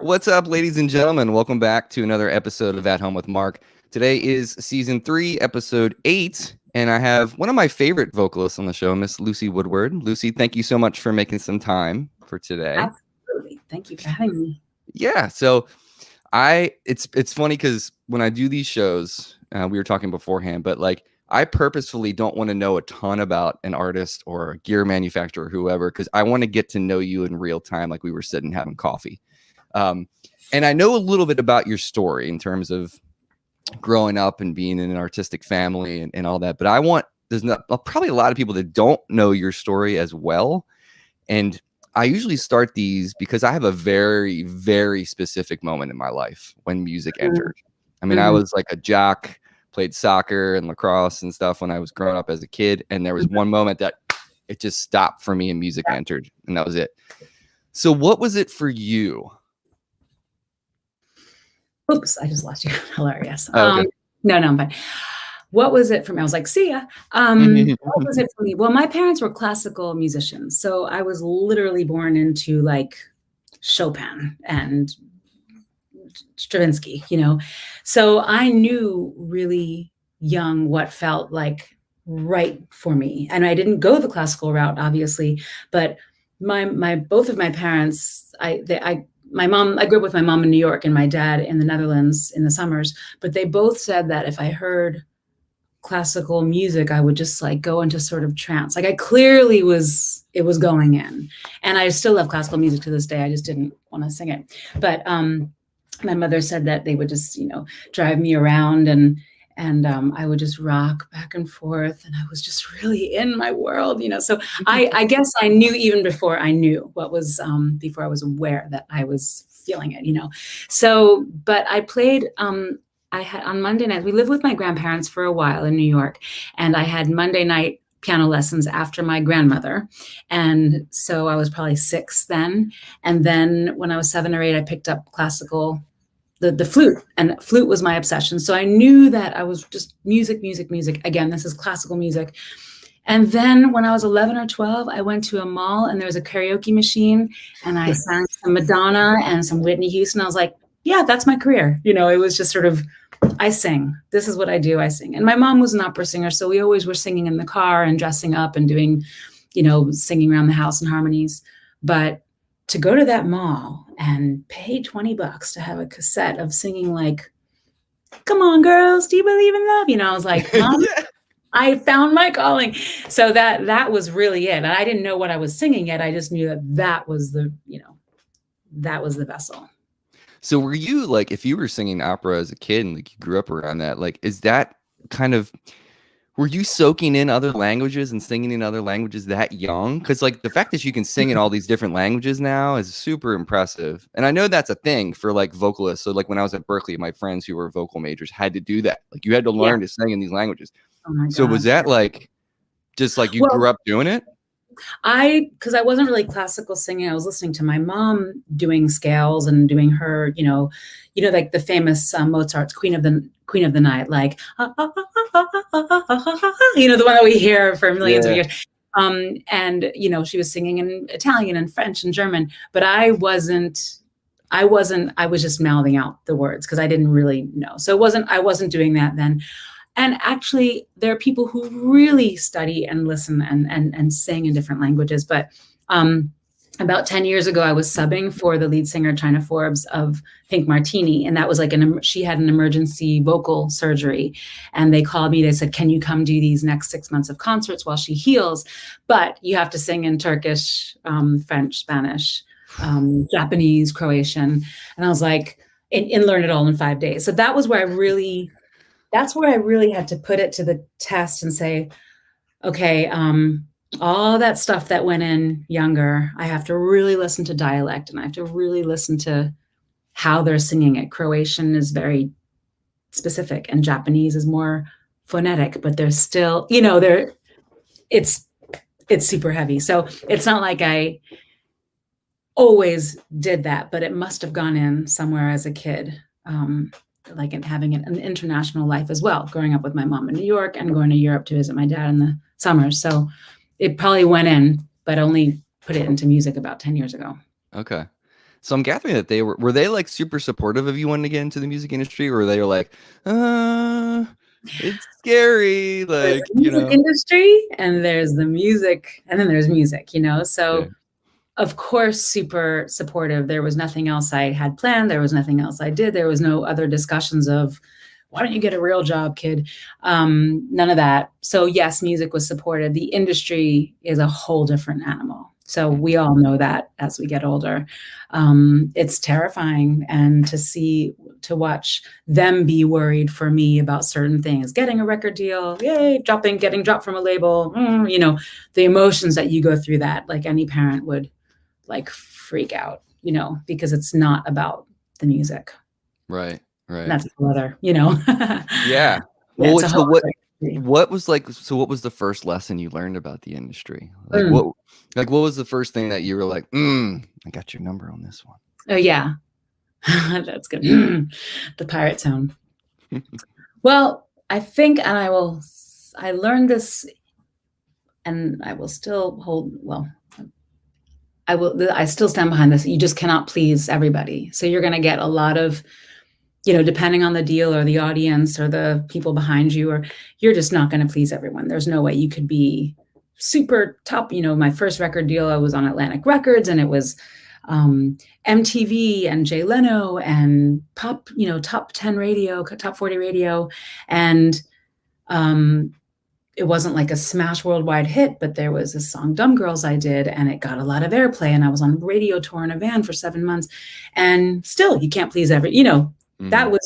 What's up, ladies and gentlemen? Welcome back to another episode of At Home with Mark. Today is season 3, episode 8, and I have one of my favorite vocalists on the show, Miss Lucy Woodward. Lucy, thank you so much for making some time for today. Absolutely. Thank you for having me. Yeah, so it's funny because when I do these shows, we were talking beforehand, but like I purposefully don't want to know a ton about an artist or a gear manufacturer or whoever, because I want to get to know you in real time, like we were sitting having coffee. And I know a little bit about your story in terms of growing up and being in an artistic family and all that. But there's probably a lot of people that don't know your story as well. And I usually start these because I have a very, very specific moment in my life when music entered. I mean, I was like a jock, played soccer and lacrosse and stuff when I was growing up as a kid. And there was one moment that it just stopped for me and music entered, and that was it. So what was it for you? Oops, I just lost you. Hilarious. Okay. No, I'm fine. What was it for me? I was like, see ya. What was it for me? Well, my parents were classical musicians. So I was literally born into like Chopin and Stravinsky, So I knew really young what felt like right for me. And I didn't go the classical route, obviously, but both of my parents, my mom, I grew up with my mom in New York and my dad in the Netherlands in the summers, but they both said that if I heard classical music, I would just like go into sort of trance. Like it was going in. And I still love classical music to this day. I just didn't want to sing it. But my mother said that they would just, drive me around and I would just rock back and forth, and I was just really in my world, So I guess I knew even before I knew what was, before I was aware that I was feeling it, So, but I played, I had on Monday night, we lived with my grandparents for a while in New York, and I had Monday night piano lessons after my grandmother. And so I was probably 6 then. And then when I was 7 or 8, I picked up classical the flute, and flute was my obsession. So I knew that I was just music. Again, this is classical music. And then when I was 11 or 12, I went to a mall and there was a karaoke machine and I sang some Madonna and some Whitney Houston. I was like, yeah, that's my career. It was just sort of, I sing. This is what I do. I sing. And my mom was an opera singer. So we always were singing in the car and dressing up and doing, singing around the house in harmonies. But to go to that mall and pay $20 to have a cassette of singing like, come on, girls, do you believe in love? I was like, Mom, yeah. I found my calling. So that was really it. And I didn't know what I was singing yet. I just knew that was the vessel. So were you like, if you were singing opera as a kid and like you grew up around that, like, is that kind of, were you soaking in other languages and singing in other languages that young? Because like the fact that you can sing in all these different languages now is super impressive. And I know that's a thing for like vocalists. So like when I was at Berkeley, my friends who were vocal majors had to do that. Like you had to learn to sing in these languages. Oh my God. Was that like, just like you grew up doing it? Because I wasn't really classical singing. I was listening to my mom doing scales and doing her, like the famous Mozart's Queen of the Night, like, the one that we hear for millions of years. And, she was singing in Italian and French and German, but I was just mouthing out the words because I didn't really know. So I wasn't doing that then. And actually, there are people who really study and listen and sing in different languages. But about 10 years ago, I was subbing for the lead singer, China Forbes, of Pink Martini. And that was like she had an emergency vocal surgery. And they called me. They said, can you come do these next 6 months of concerts while she heals? But you have to sing in Turkish, French, Spanish, Japanese, Croatian. And I was like, and learn it all in 5 days. So that was where that's where I really had to put it to the test and say, okay, all that stuff that went in younger, I have to really listen to dialect and I have to really listen to how they're singing it. Croatian is very specific and Japanese is more phonetic, but they're still, it's super heavy. So it's not like I always did that, but it must have gone in somewhere as a kid. Like having an international life as well, growing up with my mom in New York and going to Europe to visit my dad in the summers. So it probably went in, but only put it into music about 10 years ago. Okay. So I'm gathering that were they like super supportive of you wanting to get into the music industry, or they were like, it's scary, There's like, the music industry and there's the music, and then there's music, you know? Yeah. So of course, super supportive. There was nothing else I had planned. There was nothing else I did. There was no other discussions of, why don't you get a real job, kid? None of that. So yes, music was supported. The industry is a whole different animal. So we all know that as we get older. It's terrifying, and to watch them be worried for me about certain things, getting a record deal, yay, getting dropped from a label, you know, the emotions that you go through, that like any parent would like freak out, you know, because it's not about the music. Right. That's the other, you know. Yeah. Yeah, it's Well, a so whole what other industry. what was like so what was the first lesson you learned about the industry? Mm. What was the first thing that you were like, I got your number on this one? Oh yeah. That's good. The pirate tone. Well, I think, and I learned this, and I will still I still stand behind this. You just cannot please everybody. So you're going to get a lot of, you know, depending on the deal or the audience or the people behind you, or you're just not going to please everyone. There's no way you could be super top. You know, my first record deal, I was on Atlantic Records, and it was MTV and Jay Leno and pop, you know, top 10 radio, top 40 radio. And it wasn't like a smash worldwide hit, but there was a song, Dumb Girls, I did, and it got a lot of airplay, and I was on radio tour in a van for 7 months. And still, you can't please you know, that was,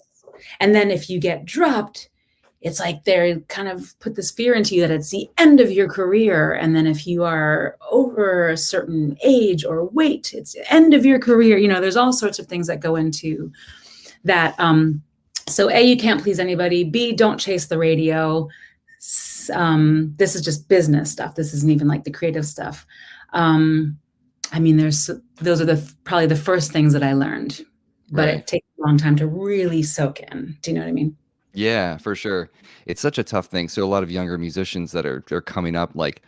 and then if you get dropped, it's like they kind of put this fear into you that it's the end of your career. And then if you are over a certain age or weight, it's the end of your career. You know, there's all sorts of things that go into that. So A, you can't please anybody. B, don't chase the radio. This is just business stuff. This isn't even like the creative stuff. I mean, those are probably the first things that I learned, but it takes a long time to really soak in. Do you know what I mean? Yeah, for sure. It's such a tough thing. So a lot of younger musicians that are coming up, like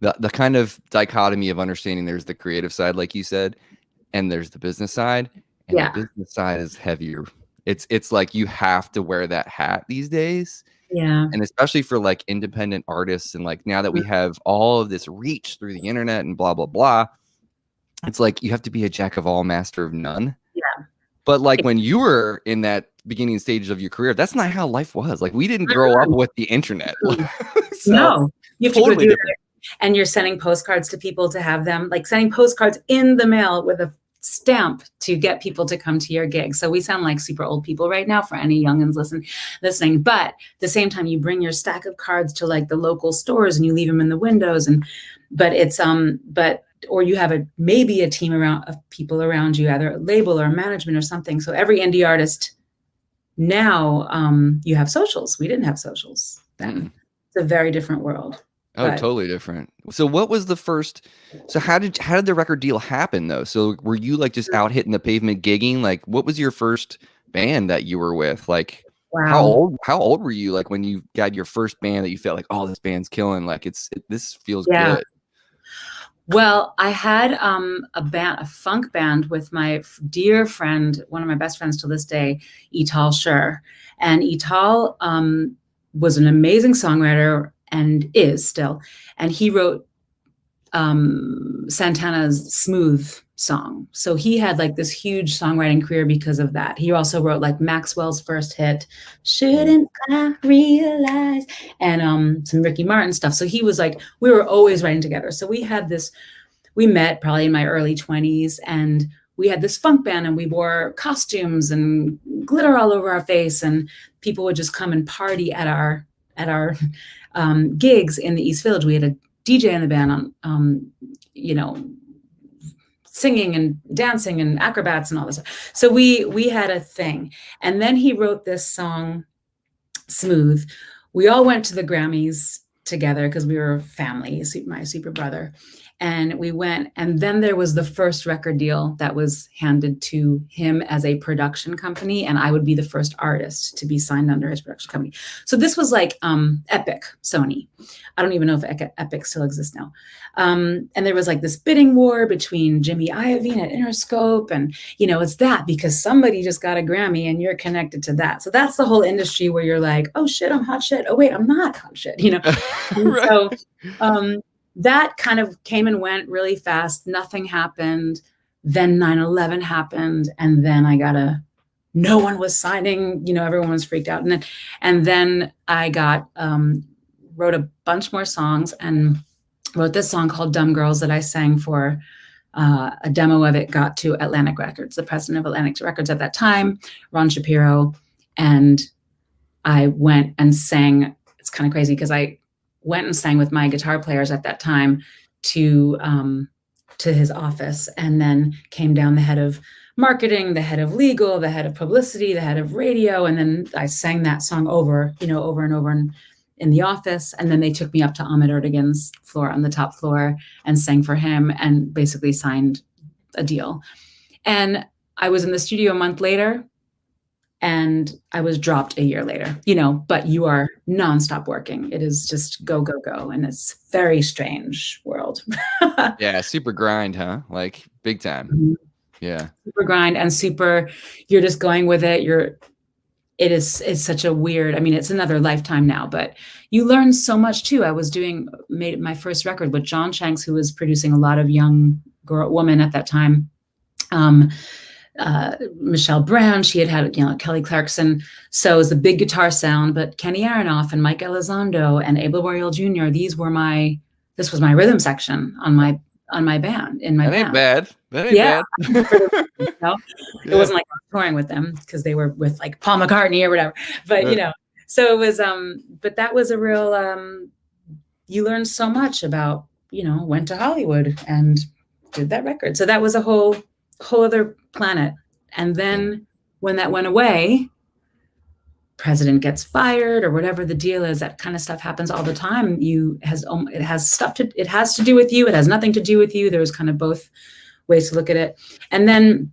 the kind of dichotomy of understanding there's the creative side, like you said, and there's the business side, and the business side is heavier. It's like you have to wear that hat these days. Yeah. And especially for like independent artists, and like now that we have all of this reach through the internet and blah, blah, blah, it's like you have to be a jack of all, master of none. Yeah. But like when you were in that beginning stage of your career, that's not how life was. Like we didn't grow up with the internet. So, no, you have totally to go do different. it. And you're sending postcards to people to have them, like sending postcards in the mail with a stamp to get people to come to your gig. So we sound like super old people right now for any youngins listening. But at the same time, you bring your stack of cards to like the local stores and you leave them in the windows. Or you have maybe a team of people around you, either a label or management or something. So every indie artist now, you have socials. We didn't have socials then. It's a very different world. Oh, totally different. So what was the first, so how did the record deal happen though? So were you like just out hitting the pavement gigging? Like what was your first band that you were with? Like wow. how old were you like when you got your first band that you felt like, oh, this band's killing, like this feels good? Well, I had a funk band with my dear friend, one of my best friends to this day, Ital Sher. And Ital was an amazing songwriter and is still. And he wrote Santana's Smooth song. So he had like this huge songwriting career because of that. He also wrote like Maxwell's first hit, Shouldn't I Realize, and some Ricky Martin stuff. So he was like, we were always writing together. So we met probably in my early 20s, and we had this funk band, and we wore costumes and glitter all over our face, and people would just come and party at our gigs in the East Village. We had a DJ in the band on, singing and dancing and acrobats and all this stuff. So we had a thing. And then he wrote this song, Smooth. We all went to the Grammys together because we were family, my super brother. And we went, and then there was the first record deal that was handed to him as a production company, and I would be the first artist to be signed under his production company. So this was like Epic, Sony. I don't even know if Epic still exists now. And there was like this bidding war between Jimmy Iovine at Interscope, and it's that because somebody just got a Grammy and you're connected to that. So that's the whole industry where you're like, oh shit, I'm hot shit. Oh wait, I'm not hot shit. Right. So that kind of came and went really fast. Nothing happened. Then 9/11 happened. And then no one was signing, everyone was freaked out. And then I wrote a bunch more songs and wrote this song called Dumb Girls that I sang for a demo of it, got to Atlantic Records, the president of Atlantic Records at that time, Ron Shapiro. And I went and sang. It's kind of crazy because I went and sang with my guitar players at that time to his office, and then came down the head of marketing, the head of legal, the head of publicity, the head of radio. And then I sang that song over and over in the office. And then they took me up to Ahmet Ertegun's floor on the top floor and sang for him and basically signed a deal. And I was in the studio a month later, and I was dropped a year later, but you are nonstop working. It is just go, go, go. And it's very strange world. Yeah. Super grind, huh? Like big time. Mm-hmm. Yeah. Super grind and you're just going with it. It's such a weird, it's another lifetime now, but you learn so much too. I made my first record with John Shanks, who was producing a lot of young women at that time. Michelle Brown, she had Kelly Clarkson. So it was the big guitar sound, but Kenny Aronoff and Mike Elizondo and Abel Boreal Jr., this was my rhythm section on my band, in my band. That ain't bad. It wasn't like I was touring with them because they were with like Paul McCartney or whatever, but so it was, but that was a real, you learn so much about, went to Hollywood and did that record. So that was a whole other planet. And then when that went away, president gets fired or whatever the deal is, that kind of stuff happens all the time. It has to do with you. It has nothing to do with you. There's kind of both ways to look at it. And then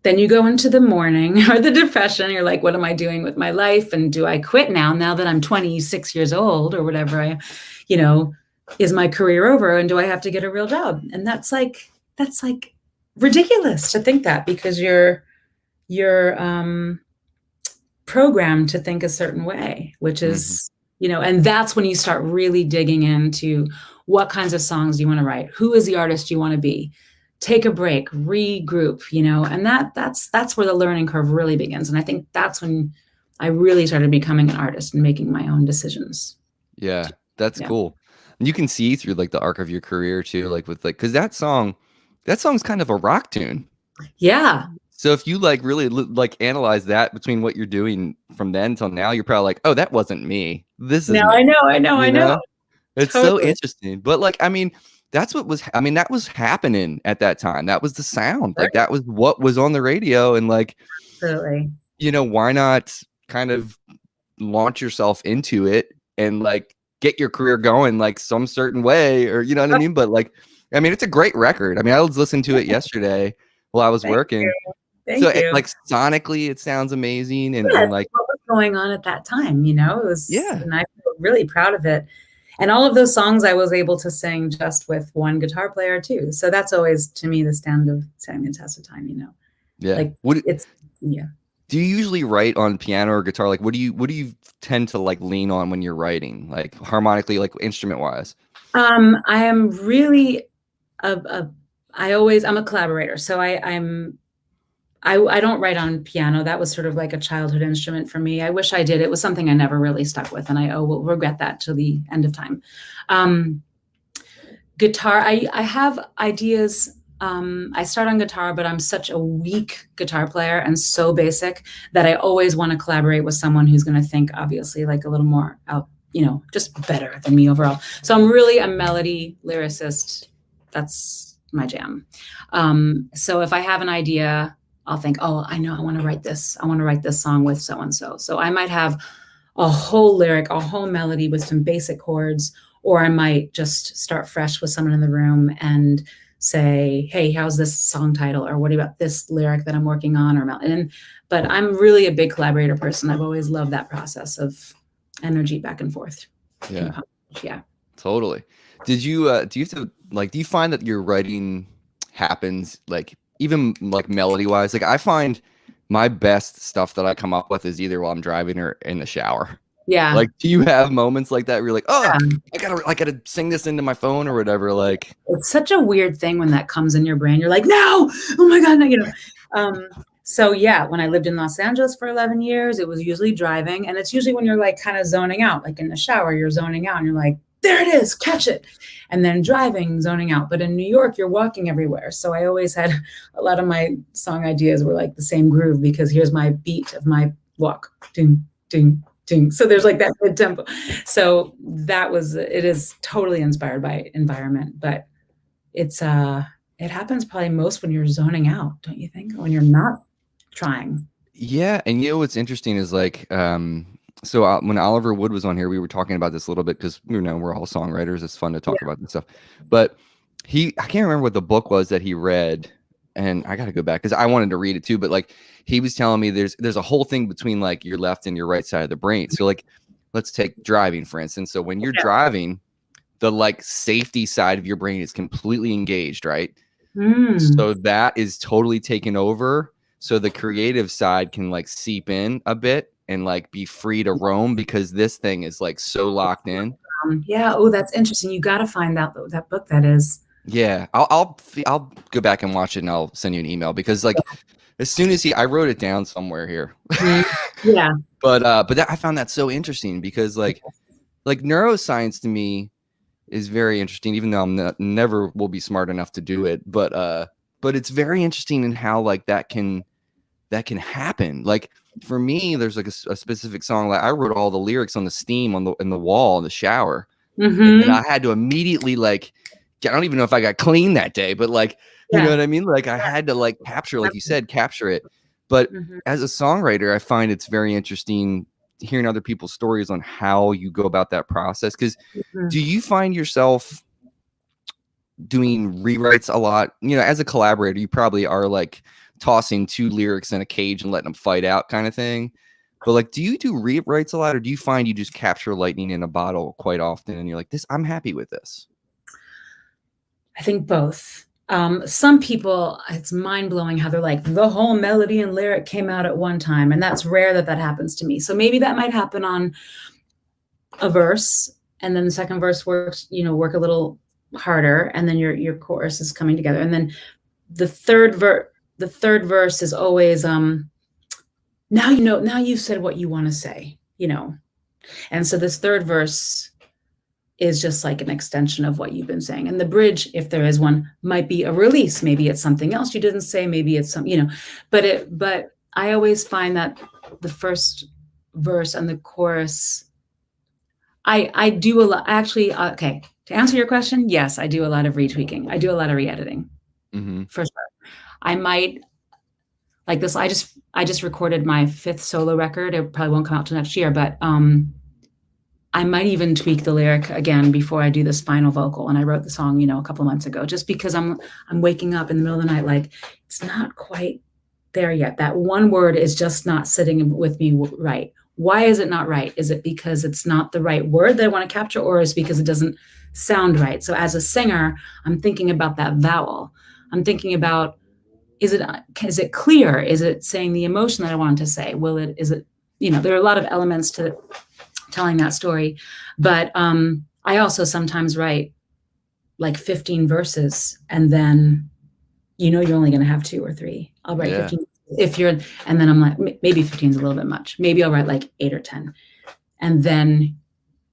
you go into the mourning or the depression. You're like, what am I doing with my life? And do I quit now that I'm 26 years old or whatever? Is my career over and do I have to get a real job? And that's like ridiculous to think that, because you're programmed to think a certain way, which is, and that's when you start really digging into what kinds of songs you want to write, who is the artist you want to be, take a break, regroup, and that's where the learning curve really begins. And I think that's when I really started becoming an artist and making my own decisions. Yeah, that's cool. And you can see through like the arc of your career too, like with because that song's kind of a rock tune. Yeah. So if you like really analyze that between what you're doing from then till now, you're probably like, oh, that wasn't me. This is I know. It's totally. So interesting. But that's what was, that was happening at that time. That was the sound. Like that was what was on the radio. And absolutely. Why not kind of launch yourself into it and get your career going some certain way, or what I mean? But it's a great record. I was listening to it yesterday while I was working. Thank you. Sonically it sounds amazing. And what was going on at that time, it was, yeah. And I feel really proud of it. And all of those songs I was able to sing just with one guitar player too. So that's always, to me, the standing the test of time, Yeah. Do you usually write on piano or guitar? What do you tend to lean on when you're writing, harmonically, instrument wise? I am really I'm a collaborator. So I don't write on piano. That was sort of like a childhood instrument for me. I wish I did. It was something I never really stuck with, and I will regret that till the end of time. Guitar, I have ideas. I start on guitar, but I'm such a weak guitar player and so basic that I always want to collaborate with someone who's going to think, obviously, a little more out, just better than me overall. So I'm really a melody lyricist. That's my jam. So if I have an idea, I'll think, oh, I know, I want to write this. I want to write this song with so-and-so. So I might have a whole lyric, a whole melody with some basic chords, or I might just start fresh with someone in the room and say, hey, how's this song title, or what about this lyric that I'm working on, but I'm really a big collaborator person. I've always loved that process of energy back and forth. Yeah. Yeah. Totally. Did you do you have to like do you find that your writing happens like even like melody wise? Like I find my best stuff that I come up with is either while I'm driving or in the shower. Yeah. Like do you have moments like that where you're like, oh, I gotta sing this into my phone or whatever? Like it's such a weird thing when that comes in your brain. You're like, no, oh my God, no, so yeah, when I lived in Los Angeles for 11 years, it was usually driving. And it's usually when you're like kind of zoning out, like in the shower, you're zoning out and you're like, there it is, catch it. And then driving, zoning out. But in New York, you're walking everywhere. So I always had a lot of my song ideas were like the same groove, because here's my beat of my walk. Ding, ding, ding. So there's like that mid tempo. So it is totally inspired by environment, but it happens probably most when you're zoning out, don't you think? When you're not trying. yeah, and you know what's interesting is like so when Oliver Wood was on here, we were talking about this a little bit because we're all songwriters. It's fun to talk about this stuff. But I can't remember what the book was that he read, and I got to go back because I wanted to read it too. But like he was telling me, there's a whole thing between like your left and your right side of the brain. So like let's take driving for instance. So when you're driving, the like safety side of your brain is completely engaged, right? So that is totally taken over. So the creative side can like seep in a bit and like be free to roam because this thing is like so locked in. Yeah. Oh, that's interesting. You got to find out that book that is. Yeah, I'll go back and watch it and I'll send you an email because like as soon as I wrote it down somewhere here. Yeah. But I found that so interesting because like neuroscience to me is very interesting, even though I'm never will be smart enough to do it. But it's very interesting in how like that can happen. Like for me, there's like a specific song. Like I wrote all the lyrics on the steam in the wall in the shower, and I had to immediately like. I don't even know if I got clean that day, but like you know what I mean. Like I had to like capture, like you said, capture it. But as a songwriter, I find it's very interesting hearing other people's stories on how you go about that process. Because do you find yourself doing rewrites a lot? You know, as a collaborator, you probably are like tossing two lyrics in a cage and letting them fight out kind of thing. But like, do you do rewrites a lot, or do you find you just capture lightning in a bottle quite often and you're like, I'm happy with this? I think both. Some people, it's mind blowing how they're like, the whole melody and lyric came out at one time. And that's rare that happens to me. So maybe that might happen on a verse, and then the second verse work a little harder. And then your chorus is coming together. And then the third verse is always, now you've said what you want to say, And so this third verse is just like an extension of what you've been saying. And the bridge, if there is one, might be a release. Maybe it's something else you didn't say. Maybe it's but I always find that the first verse and the chorus, I do a lot. Actually, okay, to answer your question, yes, I do a lot of retweaking. I do a lot of re-editing, for sure. I might, like this, I just recorded my 5th solo record. It probably won't come out till next year, but I might even tweak the lyric again before I do this final vocal. And I wrote the song, a couple months ago, just because I'm waking up in the middle of the night, like it's not quite there yet. That one word is just not sitting with me right. Why is it not right? Is it because it's not the right word that I want to capture, or is it because it doesn't sound right? So as a singer, I'm thinking about that vowel. I'm thinking about, is it clear? Is it saying the emotion that I wanted to say? There are a lot of elements to telling that story. But I also sometimes write like 15 verses, and then you're only going to have 2 or 3. I'll write 15 and then I'm like, maybe 15 is a little bit much. Maybe I'll write like 8 or 10. And then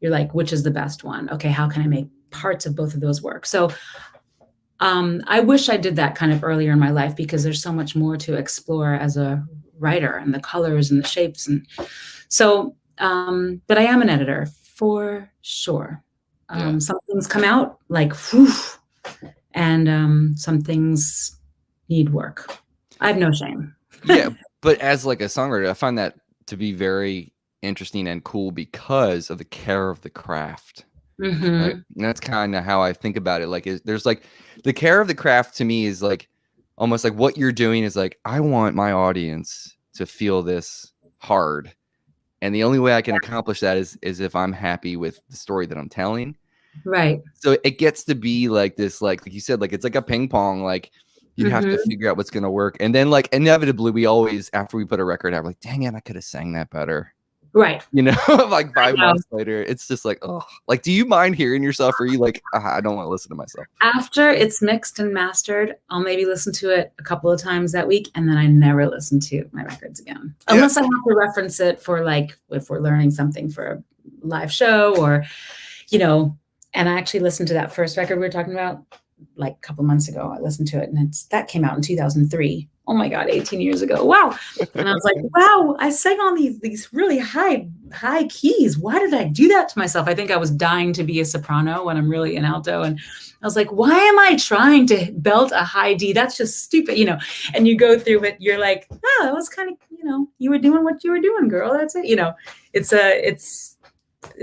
you're like, which is the best one? Okay, how can I make parts of both of those work? So I wish I did that kind of earlier in my life, because there's so much more to explore as a writer, and the colors and the shapes. And so, but I am an editor for sure. Some things come out like, whew, and some things need work. I have no shame. Yeah, but as like a songwriter, I find that to be very interesting and cool because of the care of the craft. Right. Mm-hmm. And that's kind of how I think about it. Like, there's like the care of the craft to me is like almost like what you're doing is like, I want my audience to feel this hard. And the only way I can accomplish that is if I'm happy with the story that I'm telling. Right. So it gets to be like this, like you said, like it's like a ping pong. Like you have to Mm-hmm. figure out what's gonna work. And then like inevitably we always, after we put a record out, we're like, dang it, I could have sang that better. Right. You know, like I 5 months know. later, it's just like, oh, like, do you mind hearing yourself? Or are you like, I don't want to listen to myself? After it's mixed and mastered, I'll maybe listen to it a couple of times that week, and then I never listen to my records again, Yeah. unless I have to reference it for like if we're learning something for a live show or, you know. And I actually listened to that first record we were talking about like a couple months ago. I listened to it, and that came out in 2003. Oh my God, 18 years ago. Wow. And I was like, wow, I sang on these really high keys. Why did I do that to myself? I think I was dying to be a soprano when I'm really an alto. And I was like, why am I trying to belt a high D? That's just stupid, you know. And you go through it, you're like, oh, that was kind of, you know, you were doing what you were doing, girl. That's it. You know, it's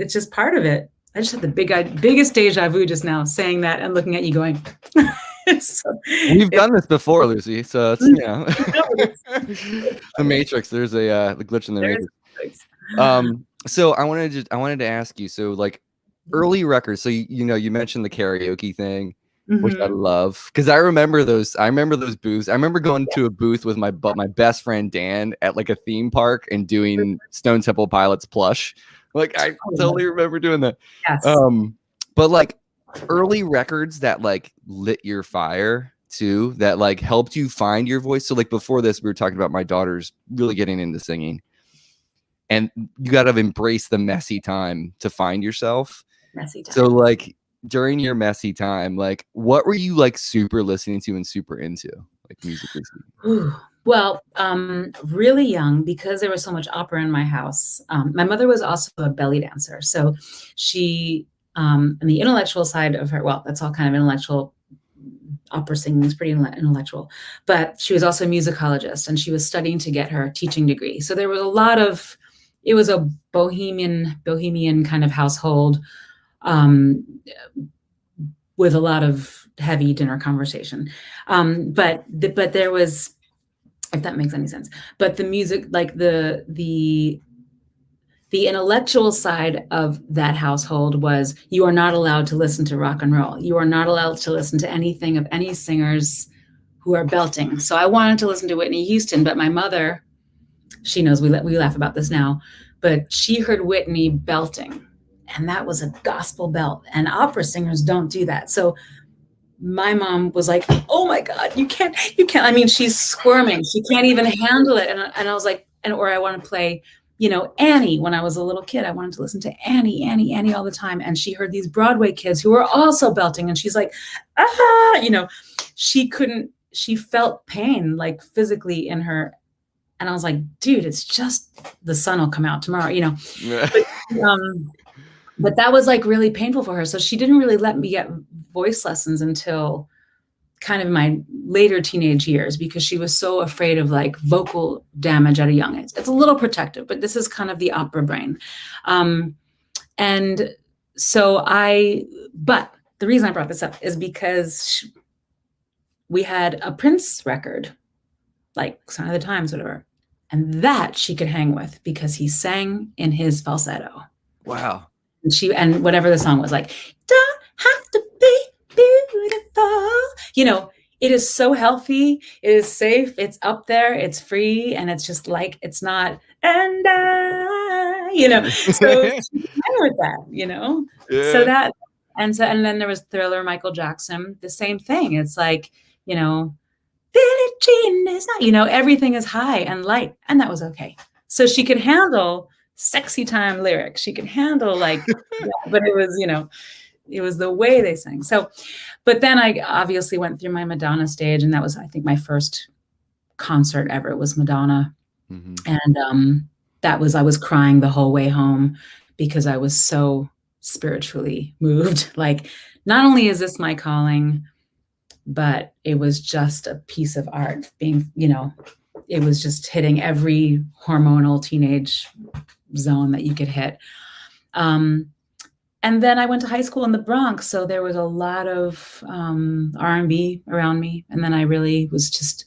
just part of it. I just had the biggest deja vu just now saying that and looking at you going, so, We've done this before, Lucy. So it's, you know, it's the Matrix. There's the glitch in the there's Matrix. So I wanted to ask you. So like early records. So you know, you mentioned the karaoke thing, which I Mhm. love because I remember those. I remember those booths. I remember going to a booth with my best friend Dan at like a theme park and doing Stone Temple Pilots plush. Like I totally remember doing that. Yes. But like early records that like lit your fire too, that like helped you find your voice. So like before this, we were talking about my daughter's really getting into singing, and you got to embrace the messy time to find yourself. Messy So time. like during your messy time, like what were you like super listening to and super into, like musically speaking? Ooh. Well, really young because there was so much opera in my house. My mother was also a belly dancer, so she, and the intellectual side of her, well, that's all kind of intellectual. Opera singing is pretty intellectual, but she was also a musicologist and she was studying to get her teaching degree. So there was a lot of, it was a bohemian kind of household, um, with a lot of heavy dinner conversation. But there was, if that makes any sense. But the music, like the intellectual side of that household was you are not allowed to listen to rock and roll. You are not allowed to listen to anything of any singers who are belting. So I wanted to listen to Whitney Houston, but my mother, she knows we laugh about this now, but she heard Whitney belting, and that was a gospel belt, and opera singers don't do that. So my mom was like, oh my God, you can't. I mean, she's squirming. She can't even handle it. And I was like, or I want to play, you know, Annie. When I was a little kid, I wanted to listen to Annie all the time. And she heard these Broadway kids who were also belting. And she's like, ah, you know, she felt pain like physically in her. And I was like, dude, it's just the sun will come out tomorrow, you know. But that was like really painful for her. So she didn't really let me get voice lessons until kind of my later teenage years because she was so afraid of like vocal damage at a young age. It's a little protective, but this is kind of the opera brain. And so but the reason I brought this up is because we had a Prince record, like Sign of the Times, whatever. And that she could hang with because he sang in his falsetto. Wow. And whatever the song was like, don't have to be beautiful. You know, it is so healthy. It is safe. It's up there. It's free. And it's just like, it's not, and you know, so she's with that, you know? Yeah. So and then there was Thriller, Michael Jackson, the same thing. It's like, you know, Billie Jean is not, you know, everything is high and light. And that was okay. So she could handle sexy time lyrics. She could handle like, yeah, but it was, you know, it was the way they sang. So, but then I obviously went through my Madonna stage, and that was, I think, my first concert ever was Madonna. Mm-hmm. And I was crying the whole way home because I was so spiritually moved. Like, not only is this my calling, but it was just a piece of art being, you know, it was just hitting every hormonal teenage zone that you could hit. and then I went to high school in the Bronx, so there was a lot of R&B around me. And then I really was just,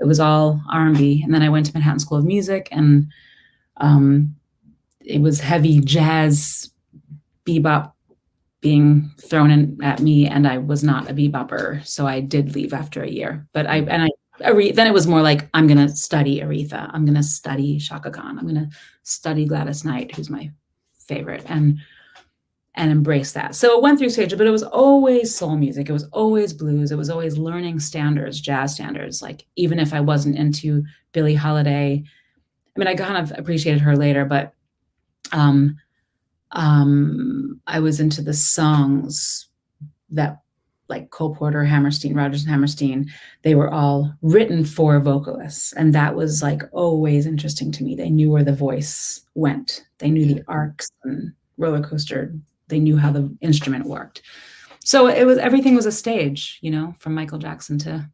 it was all R&B. And then I went to Manhattan School of Music, and um, it was heavy jazz, bebop being thrown in at me, and I was not a bebopper, so I did leave after a year. But then it was more like, I'm going to study Aretha, I'm going to study Shaka Khan, I'm going to study Gladys Knight, who's my favorite, and embrace that. So it went through stages, but it was always soul music. It was always blues. It was always learning standards, jazz standards. Like, even if I wasn't into Billie Holiday, I mean, I kind of appreciated her later, but I was into the songs that, like Cole Porter, Hammerstein, Rodgers and Hammerstein, they were all written for vocalists. And that was like always interesting to me. They knew where the voice went. They knew the arcs and roller coaster. They knew how the instrument worked. So everything was a stage, from Michael Jackson to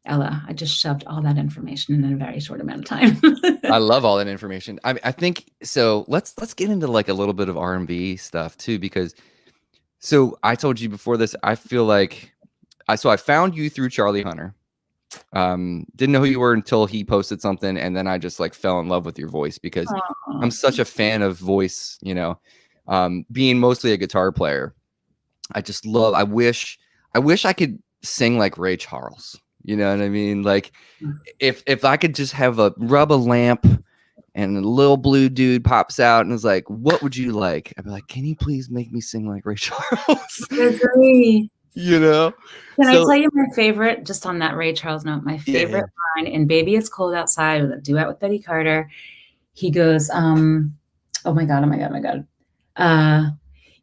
Ella. I just shoved all that information in a very short amount of time. I love all that information. I think so. Let's get into like a little bit of R&B stuff too, because so I told you before this, I feel like I found you through Charlie Hunter. Didn't know who you were until he posted something, and then I just like fell in love with your voice, because I'm such a fan of voice, being mostly a guitar player. I just love, I wish I could sing like Ray Charles. You know what I mean? Like, if I could just rub a lamp and a little blue dude pops out and is like, "What would you like?" I'd be like, "Can you please make me sing like Ray Charles?" I agree. Can I tell you my favorite, just on that Ray Charles note, my favorite line in Baby It's Cold Outside, with a duet with Betty Carter. He goes, oh my God.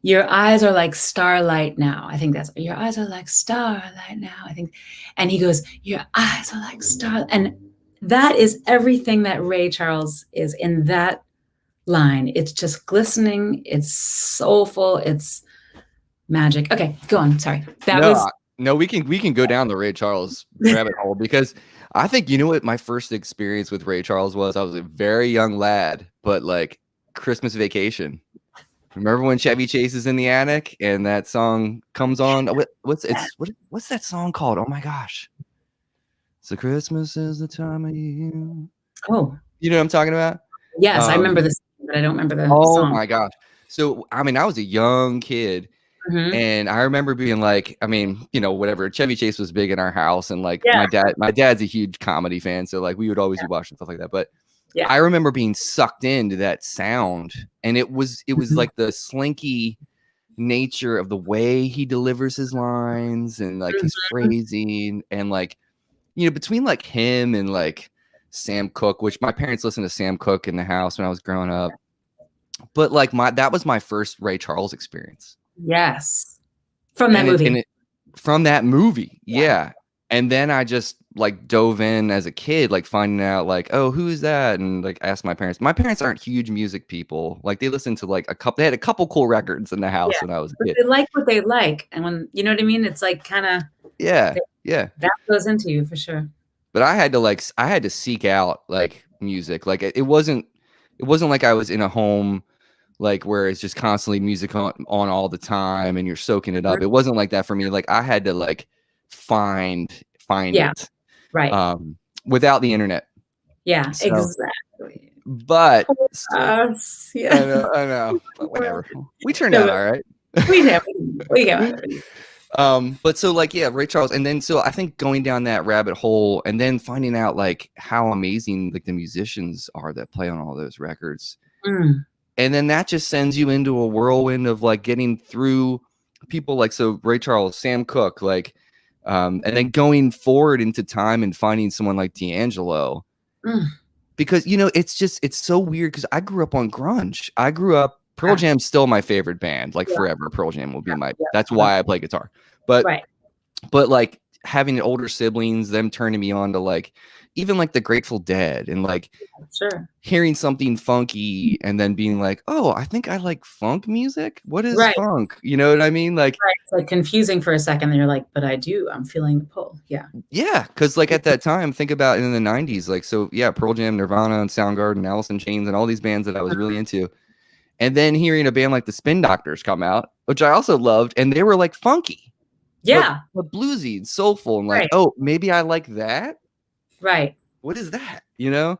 Your eyes are like starlight now. I think that's, your eyes are like starlight now, I think. And he goes, your eyes are like starlight. And that is everything that Ray Charles is in that line. It's just glistening. It's soulful. It's magic. Okay, go on. Sorry. No, we can go down the Ray Charles rabbit hole, because I think, what my first experience with Ray Charles was? I was a very young lad, but like Christmas Vacation. Remember when Chevy Chase is in the attic and that song comes on? What's that song called? Oh my gosh. So Christmas is the time of year. Oh. You know what I'm talking about? Yes, I remember this, but I don't remember the song. Oh my gosh. So, I mean, I was a young kid. Mm-hmm. And I remember being like, I mean, whatever. Chevy Chase was big in our house, and like my dad's a huge comedy fan, so like we would always be watching stuff like that. But I remember being sucked into that sound, and it was like the slinky nature of the way he delivers his lines, and like his phrasing, and like, between like him and like Sam Cooke, which my parents listened to Sam Cooke in the house when I was growing up. But like that was my first Ray Charles experience. Yes. From that movie. From that movie. Yeah. And then I just like dove in as a kid, like finding out like, oh, who is that? And like asked my parents. My parents aren't huge music people. Like they listened to like they had a couple cool records in the house when I was a kid. They like what they like. And when, you know what I mean? It's like kind of. Yeah. That goes into you for sure. But I had to seek out like music. Like it wasn't like I was in a home like where it's just constantly music on all the time and you're soaking it up. It wasn't like that for me. Like I had to like find it. Right. Without the internet. Yeah, so, exactly. But I know. But whatever. We turned out all right. We got it. But so like, yeah, Ray Charles. And then, so I think going down that rabbit hole and then finding out like how amazing like the musicians are that play on all those records. And then that just sends you into a whirlwind of like getting through people like, so Ray Charles, Sam Cooke, like, and then going forward into time and finding someone like D'Angelo, because, it's so weird. Cause I grew up on grunge. I grew up, Pearl Jam's still my favorite band, like forever. Pearl Jam will be that's why I play guitar. But like having older siblings, them turning me on to like, even like the Grateful Dead, and like hearing something funky and then being like, oh, I think I like funk music. What is funk? You know what I mean? Like, it's like confusing for a second. And you're like, but I'm feeling the pull. Yeah. Yeah. Cause like at that time, think about in the 90s, like, so yeah, Pearl Jam, Nirvana, and Soundgarden, Alice in Chains, and all these bands that I was really into. And then hearing a band like the Spin Doctors come out, which I also loved, and they were like funky. Yeah. But bluesy and soulful, and like, Right. oh, maybe I like that. Right. What is that? You know,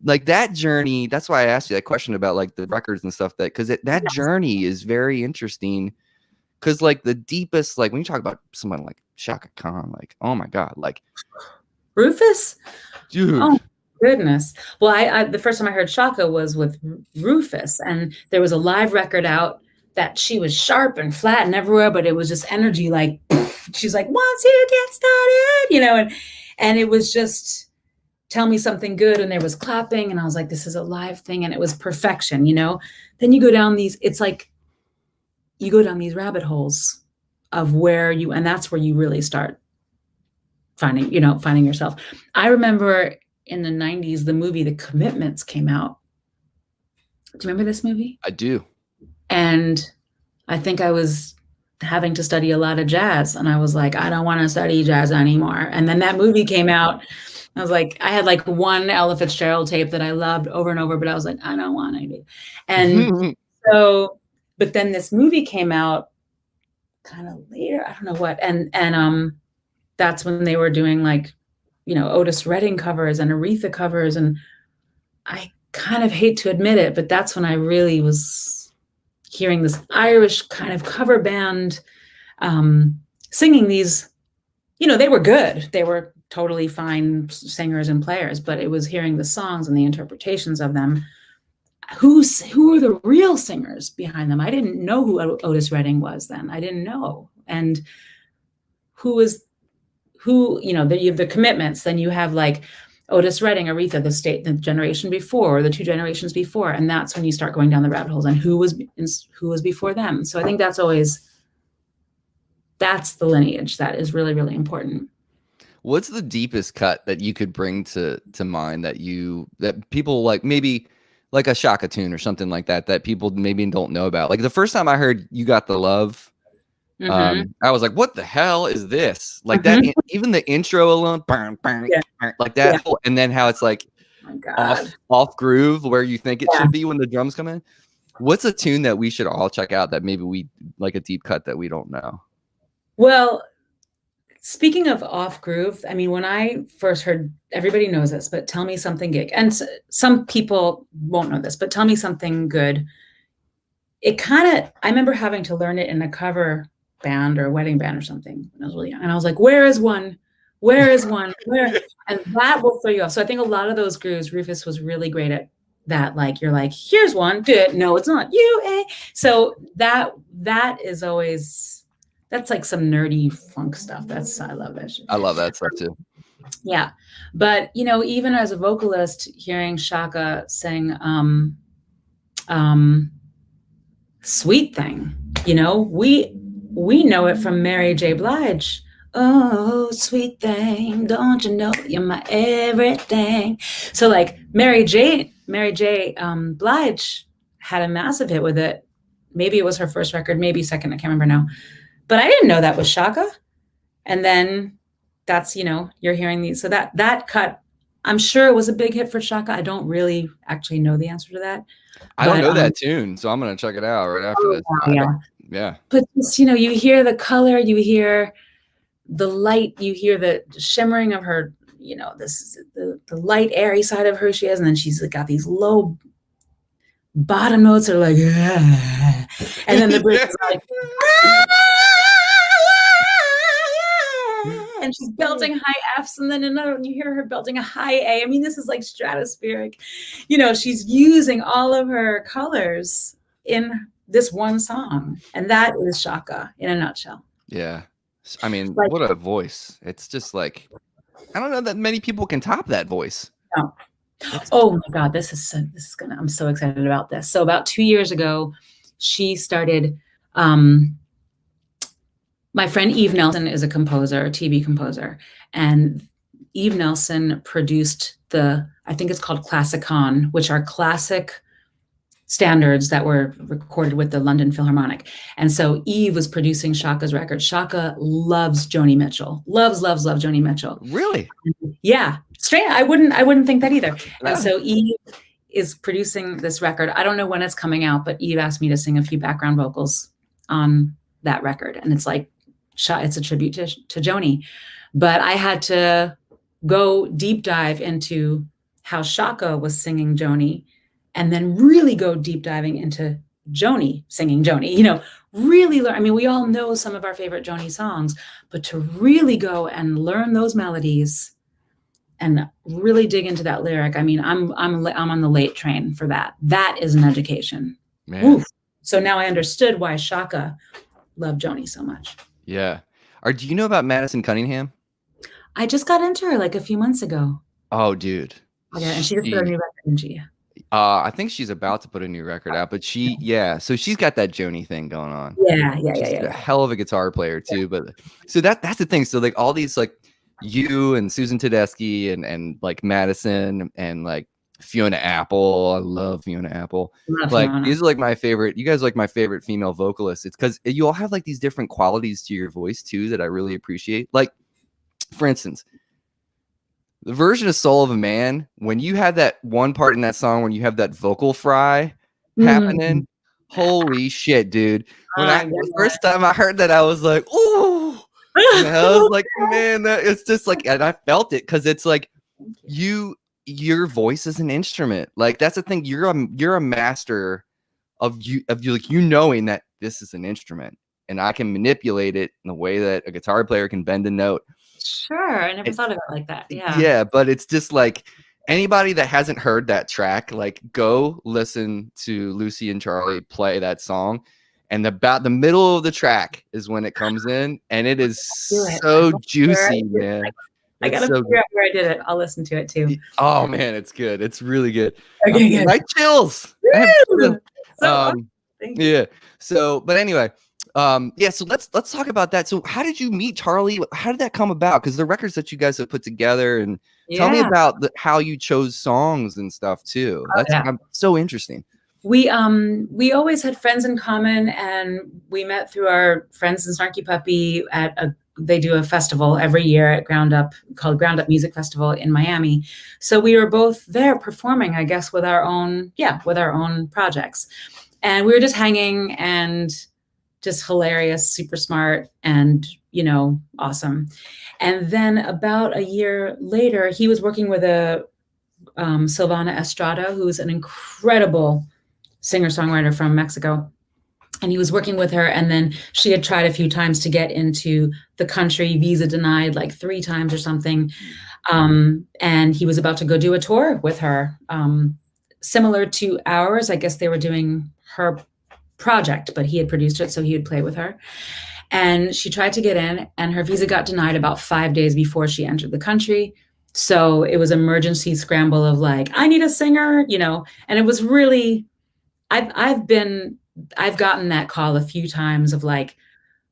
like that journey. That's why I asked you that question about like the records and stuff. That journey is very interesting. Because like the deepest, like when you talk about someone like Shaka Khan, like, oh my God, like Rufus? dude. Oh goodness. Well, I the first time I heard Shaka was with Rufus, and there was a live record out that she was sharp and flat and everywhere, but it was just energy, like poof. She's like, once you get started, you know, and it was just tell me something good, and there was clapping, and I was like, this is a live thing, and it was perfection, you know. Then you go down these, it's like you go down these rabbit holes of where you, and that's where you really start finding yourself. I remember in the 90s, the movie The Commitments came out. Do you remember this movie? I do. And I think I was having to study a lot of jazz, and I was like, I don't want to study jazz anymore. And then that movie came out. I was like, I had like one Ella Fitzgerald tape that I loved over and over, but I was like, I don't want to. And so, but then this movie came out kind of later. I don't know what. And that's when they were doing like, you know, Otis Redding covers and Aretha covers. And I kind of hate to admit it, but that's when I really was hearing this Irish kind of cover band singing these, you know, they were good. They were totally fine singers and players, but it was hearing the songs and the interpretations of them. Who are the real singers behind them? I didn't know who Otis Redding was then. I didn't know. And who, you know, you have the Commitments, then you have like Otis Redding, Aretha, the generation before, or the two generations before. And that's when you start going down the rabbit holes and who was before them. So I think that's the lineage that is really, really important. What's the deepest cut that you could bring to mind that people like, maybe like a Shaka tune or something like that people maybe don't know about? Like the first time I heard You Got the Love, I was like, what the hell is this? Like that, even the intro alone, like that whole, and then how it's like off groove where you think it should be when the drums come in. What's a tune that we should all check out that maybe we like, a deep cut that we don't know? Well, speaking of off groove, I mean, when I first heard, everybody knows this, but Tell Me Something Good, and some people won't know this, but Tell Me Something Good, I remember having to learn it in a cover band or a wedding band or something when I was really young. And I was like, where is one? Where is one? Where? And that will throw you off. So I think a lot of those grooves, Rufus was really great at that. Like, you're like, here's one, do it. No, it's not you. So that is always, that's like some nerdy funk stuff. I love that shit. I love that stuff too. Yeah. But, you know, even as a vocalist, hearing Shaka sing Sweet Thing, you know, we know it from Mary J. Blige. Oh, sweet thing, don't you know you're my everything? So like Mary J. Blige had a massive hit with it. Maybe it was her first record, maybe second, I can't remember now. But I didn't know that was Shaka. And then that's, you know, you're hearing these. So that cut, I'm sure it was a big hit for Shaka. I don't really actually know the answer to that. I don't know that tune, so I'm going to check it out right after this. Yeah. But just, you know, you hear the color, you hear the light, you hear the shimmering of her, you know, this is the light, airy side of her she has. And then she's got these low bottom notes are like, ah. And then the bridge is like, ah. And she's belting high Fs, and then you hear her belting a high A. I mean, this is like stratospheric. You know, she's using all of her colors in this one song, and that is Shaka in a nutshell. Yeah. I mean, like, what a voice. It's just like, I don't know that many people can top that voice. No. Oh my God, I'm so excited about this. So about 2 years ago, she started, my friend Eve Nelson is a composer, a TV composer, and Eve Nelson produced I think it's called Classicon, which are classic standards that were recorded with the London Philharmonic. And so Eve was producing Shaka's record. Shaka loves Joni Mitchell, loves Joni Mitchell. Really? Yeah. Straight. I wouldn't think that either. And so Eve is producing this record. I don't know when it's coming out, but Eve asked me to sing a few background vocals on that record. And it's like, it's a tribute to Joni. But I had to go deep dive into how Shaka was singing Joni, and then really go deep diving into Joni singing Joni, you know, really learn. I mean, we all know some of our favorite Joni songs, but to really go and learn those melodies and really dig into that lyric. I mean, I'm on the late train for that. That is an education. Man. So now I understood why Shaka loved Joni so much. Yeah. Do you know about Madison Cunningham? I just got into her like a few months ago. Oh, dude. Okay, and she just put a new record, didn't she? I think she's about to put a new record out, but so she's got that Joni thing going on. Yeah. A hell of a guitar player too. But so that's the thing. So like all these, like you and Susan Tedeschi and like Madison and like Fiona Apple. I love Fiona Apple. These are like my favorite. You guys are like my favorite female vocalists. It's because you all have like these different qualities to your voice too that I really appreciate. Like, for instance, the version of Soul of a Man, when you have that one part in that song when you have that vocal fry happening, holy shit, dude. When the first time I heard that, I was like, ooh. And I was like, man, it's just like, and I felt it because it's like your voice is an instrument. Like that's the thing. You're a master of like knowing that this is an instrument and I can manipulate it in the way that a guitar player can bend a note. Sure. I never thought of it like that. Yeah. Yeah, but it's just like anybody that hasn't heard that track, like go listen to Lucy and Charlie play that song. And about the middle of the track is when it comes in, and it is so juicy, man. I gotta figure out where I did it. I'll listen to it too. Oh man, it's good. It's really good. Okay, good. I chills. Yeah. So, but anyway, so let's talk about that. So how did you meet Charlie? How did that come about? Because the records that you guys have put together, and tell me about how you chose songs and stuff too. That's so interesting. We always had friends in common, and we met through our friends in Snarky Puppy they do a festival every year at Ground Up called Ground Up Music Festival in Miami. So we were both there performing, I guess, with our own projects. And we were just hanging and just hilarious, super smart, and, awesome. And then about a year later, he was working with Silvana Estrada, who's an incredible singer-songwriter from Mexico. And he was working with her, and then she had tried a few times to get into the country, visa denied like 3 times or something. And he was about to go do a tour with her, similar to ours. I guess they were doing her project, but he had produced it, so he would play with her. And she tried to get in, and her visa got denied about 5 days before she entered the country. So it was emergency scramble of like, I need a singer, and it was really, I've gotten that call a few times of like,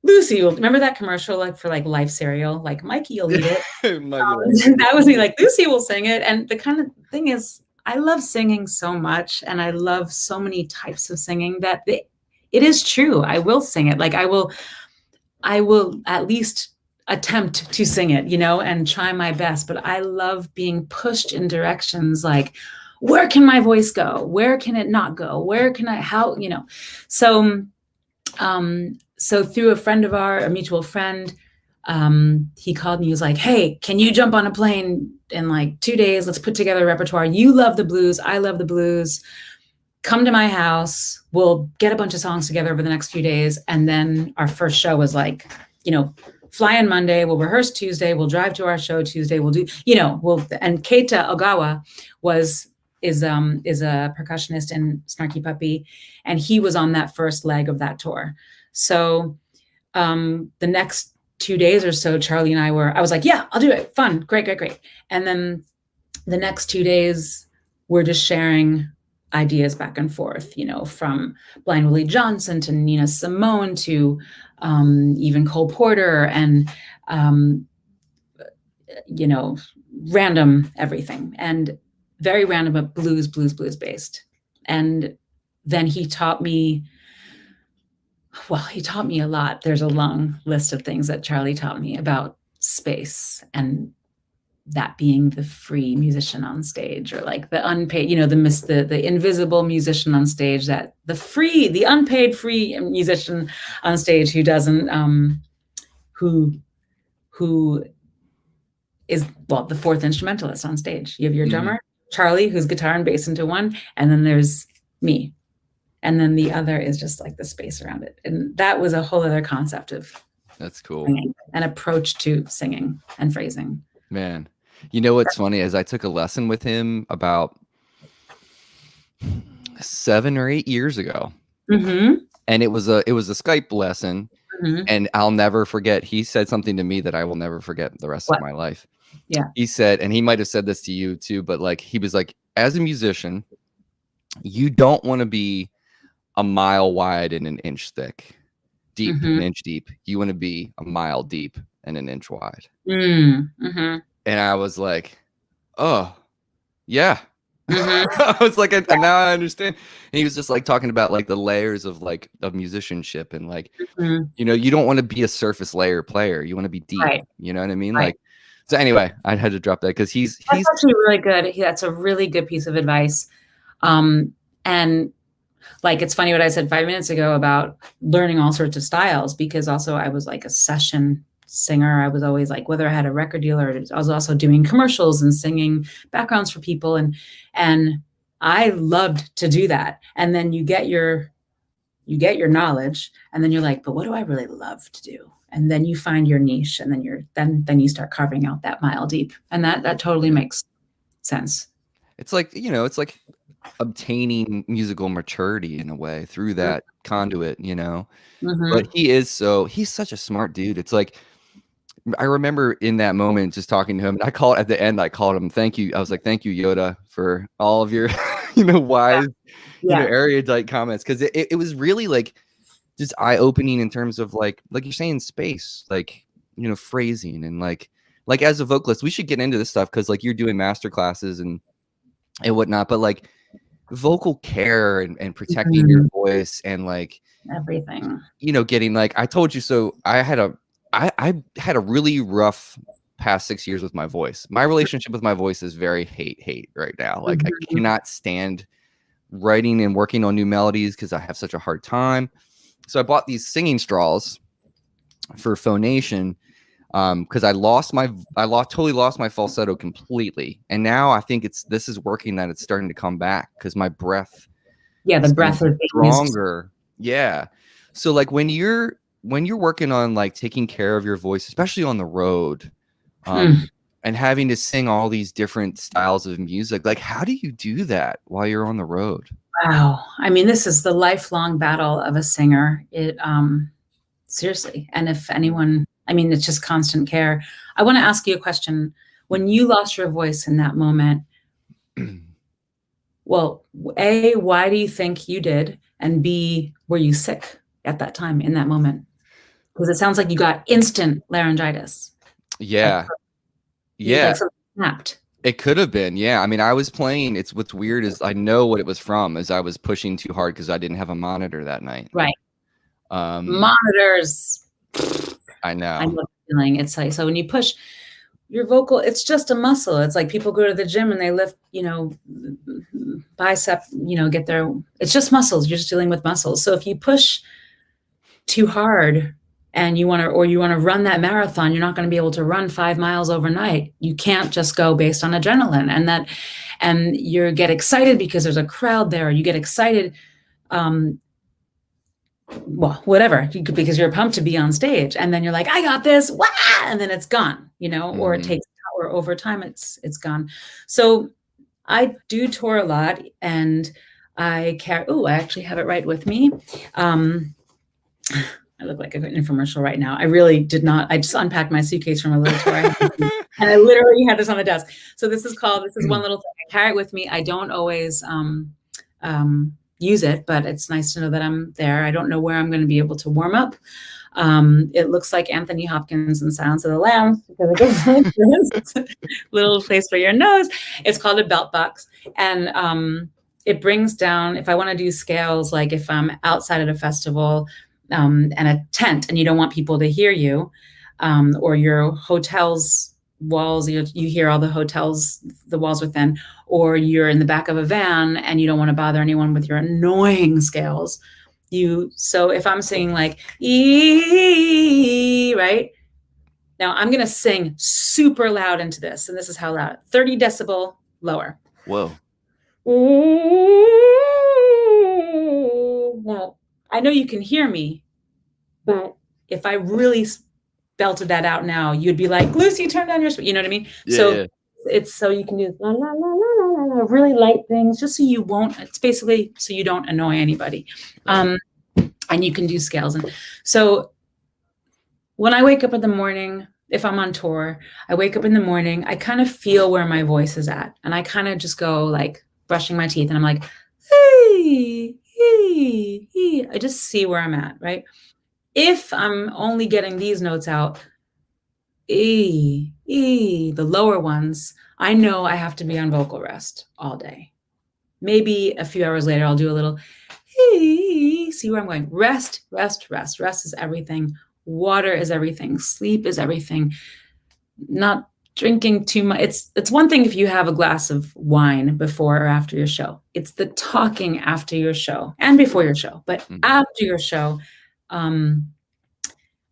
Lucy, remember that commercial like for like Life cereal, like Mikey will eat it. That was me, like Lucy will sing it. And the kind of thing is, I love singing so much, and I love so many types of singing that it is true. I will sing it. Like I will at least attempt to sing it, and try my best. But I love being pushed in directions like, where can my voice go? Where can it not go? Where can I, So through a mutual friend, he called me. He was like, hey, can you jump on a plane in like 2 days? Let's put together a repertoire. You love the blues. I love the blues. Come to my house. We'll get a bunch of songs together over the next few days. And then our first show was like, fly in Monday. We'll rehearse Tuesday. We'll drive to our show Tuesday. We'll do, and Keita Ogawa is a percussionist in Snarky Puppy, and he was on that first leg of that tour. So the next 2 days or so, Charlie and I was like, yeah, I'll do it. Fun. Great. And then the next 2 days, we're just sharing ideas back and forth, from Blind Willie Johnson to Nina Simone to even Cole Porter and, random everything. And very random, but blues based. And then he taught me a lot. There's a long list of things that Charlie taught me about space and that being the free musician on stage, or like the unpaid, the invisible musician on stage, that the unpaid free musician on stage who doesn't, who is, well, the fourth instrumentalist on stage. You have your drummer, Charlie, who's guitar and bass into one, and then there's me. And then the other is just like the space around it. And that was a whole other concept of that's cool. An approach to singing and phrasing. Man, you know what's funny is I took a lesson with him about 7 or 8 years ago, and it was a Skype lesson, and I'll never forget. He said something to me that I will never forget the rest of my life. Yeah, he said, and he might have said this to you too, but like he was like, as a musician, you don't want to be a mile wide and an inch thick, deep, an inch deep. You want to be a mile deep and an inch wide. And I was like, oh, yeah. I was like, now I understand. And he was just like talking about like the layers of like of musicianship, and like, you don't want to be a surface layer player. You want to be deep. Right. You know what I mean? Right. Like, so anyway, I had to drop that because he's actually really good. That's a really good piece of advice. And like, it's funny what I said 5 minutes ago about learning all sorts of styles, because also I was like a session singer. I was always like, whether I had a record deal or I was also doing commercials and singing backgrounds for people. And I loved to do that. And then you get your knowledge, and then you're like, but what do I really love to do? And then you find your niche, and then you start carving out that mile deep. And that totally makes sense. It's like, it's like obtaining musical maturity in a way through that conduit, but he's such a smart dude. It's like, I remember in that moment just talking to him, and I called him, thank you. I was like, thank you, Yoda, for all of your, wise, erudite comments. Cause it was really like just eye opening in terms of like you're saying, space, like, phrasing, and like as a vocalist, we should get into this stuff. Cause like you're doing master classes and whatnot, but like vocal care and protecting your voice and like everything, getting like, I told you, so I had a really rough past 6 years with my voice. My relationship with my voice is very hate right now. Like I cannot stand writing and working on new melodies because I have such a hard time. So I bought these singing straws for phonation because I totally lost my falsetto completely. And now I think this is working, that it's starting to come back because my breath. Yeah, the breath is stronger. Yeah. So like when you're working on like taking care of your voice, especially on the road, and having to sing all these different styles of music, like how do you do that while you're on the road? Wow. I mean, this is the lifelong battle of a singer. It seriously. And if anyone, I mean, it's just constant care. I want to ask you a question. When you lost your voice in that moment, well, A, why do you think you did? And B, were you sick at that time in that moment? Because it sounds like you got instant laryngitis. Yeah. Like something snapped. It could have been. Yeah. I mean, I was playing. What's weird is I know what it was from, is I was pushing too hard because I didn't have a monitor that night. Right. Monitors. I know. I know the feeling. It's like, so when you push your vocal, it's just a muscle. It's like people go to the gym and they lift, bicep, it's just muscles. You're just dealing with muscles. So if you push too hard and you want to run that marathon, you're not going to be able to run 5 miles overnight. You can't just go based on adrenaline, and you get excited because there's a crowd there. You get excited, well, whatever, because you're pumped to be on stage, and then you're like, I got this, wah! And then it's gone, or it takes, or over time it's gone. So I do tour a lot, and I actually have it right with me. I look like an infomercial right now. I really did not. I just unpacked my suitcase from a little tour, and I literally had this on the desk. So this is one little thing. I carry it with me. I don't always use it, but it's nice to know that I'm there. I don't know where I'm going to be able to warm up. It looks like Anthony Hopkins in Silence of the Lambs, because it goes like this. Little place for your nose. It's called a belt box, and it brings down, if I want to do scales, like if I'm outside at a festival, and a tent, and you don't want people to hear you, or your hotel's walls, you hear all the hotels, the walls are thin, or you're in the back of a van and you don't want to bother anyone with your annoying scales. So if I'm singing like E, right? Now I'm going to sing super loud into this. And this is how loud, 30 decibel lower. Whoa. Well, I know you can hear me, but if I really belted that out now, you'd be like, Lucy, turn down your, you know what I mean? Yeah, so yeah. it's so you can do la, la, la, la, la, la, really light things, just so you won't, it's basically so you don't annoy anybody. Right. And you can do scales. And so when I wake up in the morning, if I'm on tour, I wake up in the morning, I kind of feel where my voice is at. And I kind of just go like brushing my teeth and I'm like, hey, hey, hey. I just see where I'm at, right? If I'm only getting these notes out, E, E, the lower ones, I know I have to be on vocal rest all day. Maybe a few hours later, I'll do a little, E, see where I'm going. Rest, rest, rest. Rest is everything. Water is everything. Sleep is everything. Not drinking too much. It's one thing if you have a glass of wine before or after your show. It's the talking after your show and before your show. But after your show,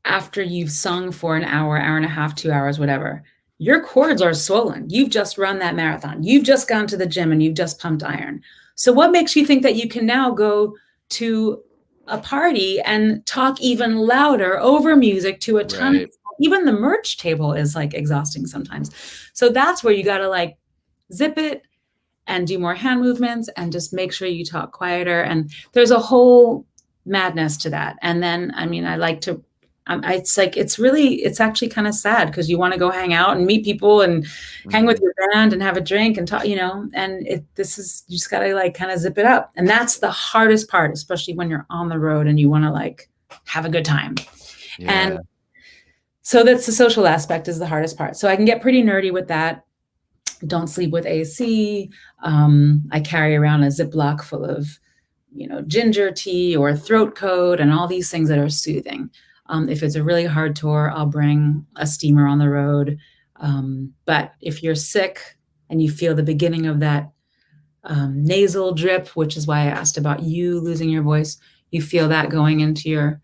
after you've sung for an hour, hour and a half, 2 hours, whatever, your cords are swollen. You've just run that marathon. You've just gone to the gym and you've just pumped iron. So what makes you think that you can now go to a party and talk even louder over music to a ton of, even the merch table is like exhausting sometimes. So that's where you got to like zip it and do more hand movements and just make sure you talk quieter. And there's a whole madness to that. And then, I mean, I like to, it's like, it's actually kind of sad because you want to go hang out and meet people and hang with your band and have a drink and talk, you know, and you just got to like kind of zip it up. And that's the hardest part, especially when you're on the road and you want to like have a good time. Yeah. And so that's the social aspect is the hardest part. So I can get pretty nerdy with that. Don't sleep with AC. I carry around a Ziploc full of, you know, ginger tea or throat coat and all these things that are soothing. If it's a really hard tour, I'll bring a steamer on the road. But if you're sick and you feel the beginning of that nasal drip, which is why I asked about you losing your voice, you feel that going into your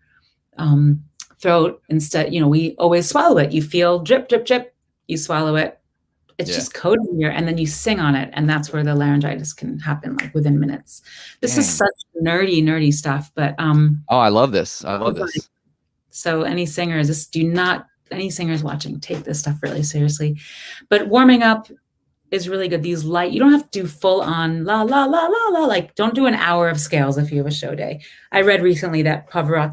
throat instead, you know, we always swallow it. You feel drip, drip, drip, you swallow it. It's just coated here, and then you sing on it, and that's where the laryngitis can happen, like within minutes. This is such nerdy stuff, but oh, I love this. I love this. So any singers, any singers watching, take this stuff really seriously. But warming up is really good. These light, you don't have to do full on la la la la la. Like, don't do an hour of scales if you have a show day. I read recently that opera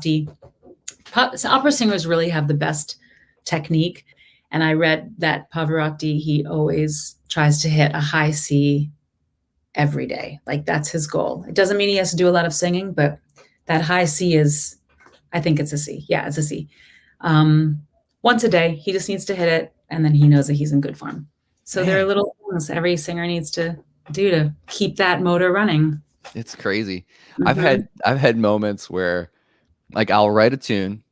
singers really have the best technique. And I read that Pavarotti, he always tries to hit a high C every day. Like that's his goal. It doesn't mean he has to do a lot of singing, but that high C is, I think it's a C. Yeah, it's a C. Once a day, he just needs to hit it, and then he knows that he's in good form. So there are little things every singer needs to do to keep that motor running. It's crazy. I've had moments where like I'll write a tune.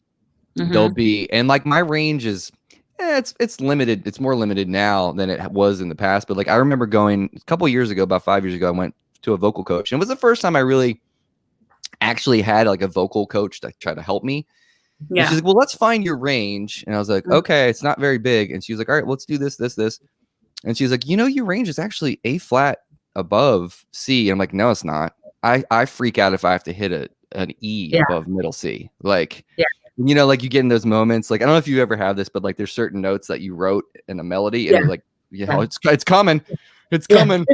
There'll be, and like my range is, it's limited. It's more limited now than it was in the past. But like I remember going a couple years ago, about 5 years ago, I went to a vocal coach, and it was the first time I really actually had like a vocal coach to try to help me. Yeah. And she's like, well, let's find your range. And I was like, okay, it's not very big. And she was like, all right, let's do this. And she's like, you know, your range is actually A flat above C. And I'm like, no, it's not. I freak out if I have to hit an E above middle C. Like, you know, like you get in those moments, like, I don't know if you ever have this, but like there's certain notes that you wrote in a melody and you're like, you know, it's coming. It's coming.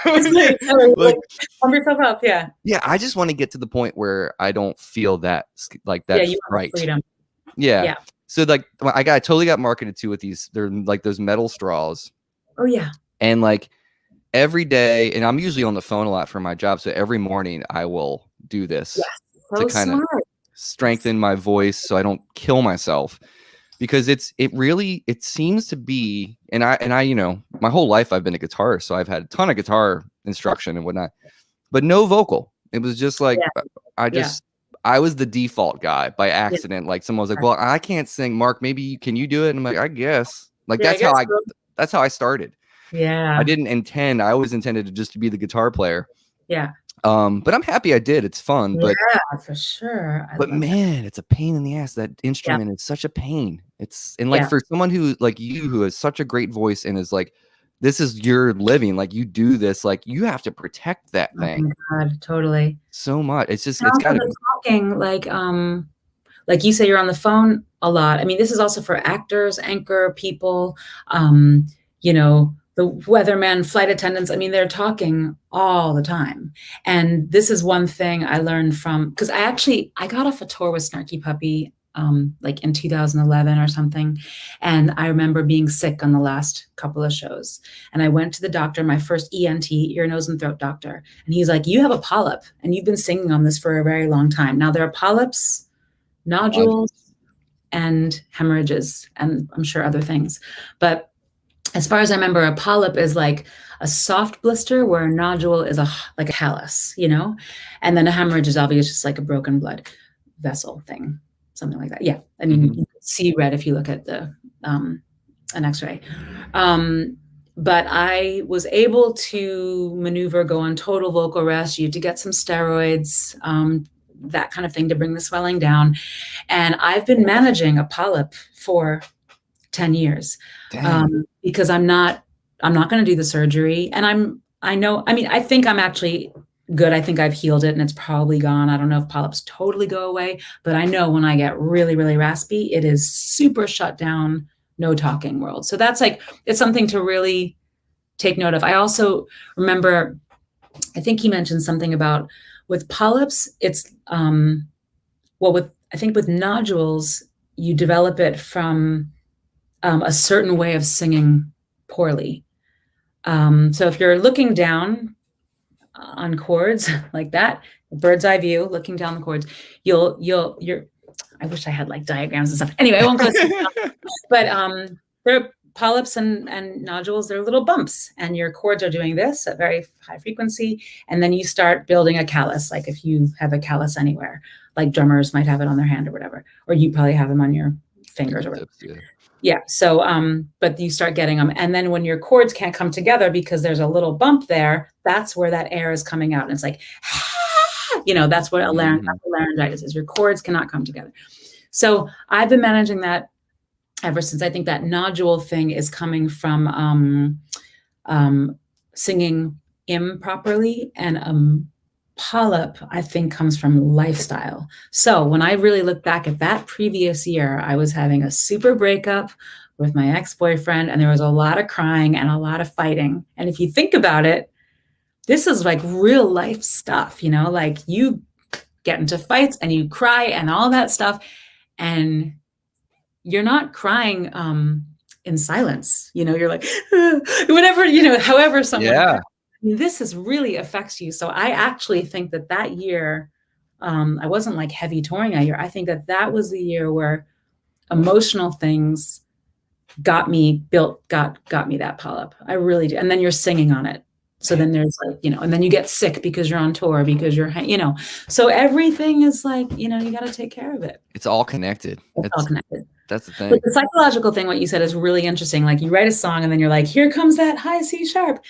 Like, pump yourself up. Yeah. Yeah. I just want to get to the point where I don't feel that like that. You want freedom. Yeah. So like I totally got marketed to with these, they're like those metal straws. Oh yeah. And like every day, and I'm usually on the phone a lot for my job. So every morning I will do this to kind of strengthen my voice so I don't kill myself. Because it seems to be, and I, you know, my whole life I've been a guitarist, so I've had a ton of guitar instruction and whatnot, but no vocal. It was just like, I was the default guy by accident. Like someone was like, well, I can't sing, Mark, maybe can you do it? And I'm like, I guess. Like Yeah, I guess so. that's how I started. I Yeah. didn't intend. I always intended to just be the guitar player. Yeah. But I'm happy I did. It's fun, Yeah, for sure. I but love that. man, it's a pain in the ass. That Yeah. instrument is such a pain. And like Yeah. for someone who like you who has such a great voice and is like, this is your living, like you do this, like you have to protect that Oh my thing God, totally. so much. It's just And it's also gotta the be. talking, like you say, you're on the phone a lot. I mean, this is also for actors, anchor people, um, the weathermen, flight attendants. I mean, they're talking all the time. And this is one thing I learned from, because I got off a tour with Snarky Puppy, like in 2011 or something. And I remember being sick on the last couple of shows. And I went to the doctor, my first ENT, ear, nose, and throat doctor. And he's like, you have a polyp and you've been singing on this for a very long time. Now there are polyps, nodules, and hemorrhages, and I'm sure other things. But as far as I remember, a polyp is like a soft blister where a nodule is like a callus, and then a hemorrhage is obviously just like a broken blood vessel thing, something like that. Yeah, I mean, you can see red if you look at an X-ray. But I was able to maneuver, go on total vocal rest. You had to get some steroids, that kind of thing to bring the swelling down. And I've been managing a polyp for 10 years, because I'm not going to do the surgery. And I think I'm actually good. I think I've healed it and it's probably gone. I don't know if polyps totally go away, but I know when I get really, really raspy, it is super shut down, no talking world. So that's it's something to really take note of. I also remember, I think he mentioned something about with polyps, it's, I think with nodules, you develop it from a certain way of singing poorly. So if you're looking down on chords like that, bird's eye view, looking down the chords, I wish I had like diagrams and stuff. Anyway, I won't go. But there are polyps and nodules. They're little bumps, and your chords are doing this at very high frequency, and then you start building a callus. Like if you have a callus anywhere, like drummers might have it on their hand or whatever, or you probably have them on your fingers or whatever. Yeah. So, but you start getting them. And then when your chords can't come together because there's a little bump there, that's where that air is coming out. And it's like, that's what laryngitis is. Your chords cannot come together. So I've been managing that ever since. I think that nodule thing is coming from singing improperly, and polyp, I think, comes from lifestyle. So when I really look back at that previous year, I was having a super breakup with my ex-boyfriend, and there was a lot of crying and a lot of fighting. And if you think about it, this is like real life stuff, like you get into fights and you cry and all that stuff, and you're not crying in silence. You're like, whatever, however someone this is really affects you. So I actually think that year, I wasn't like heavy touring that year. I think that was the year where emotional things got me that polyp. I really do. And then you're singing on it. So then there's and then you get sick because you're on tour, because you're, so everything is like, you got to take care of it. It's all connected. It's all connected. That's the thing. But the psychological thing, what you said, is really interesting. Like you write a song and then you're like, here comes that high C sharp.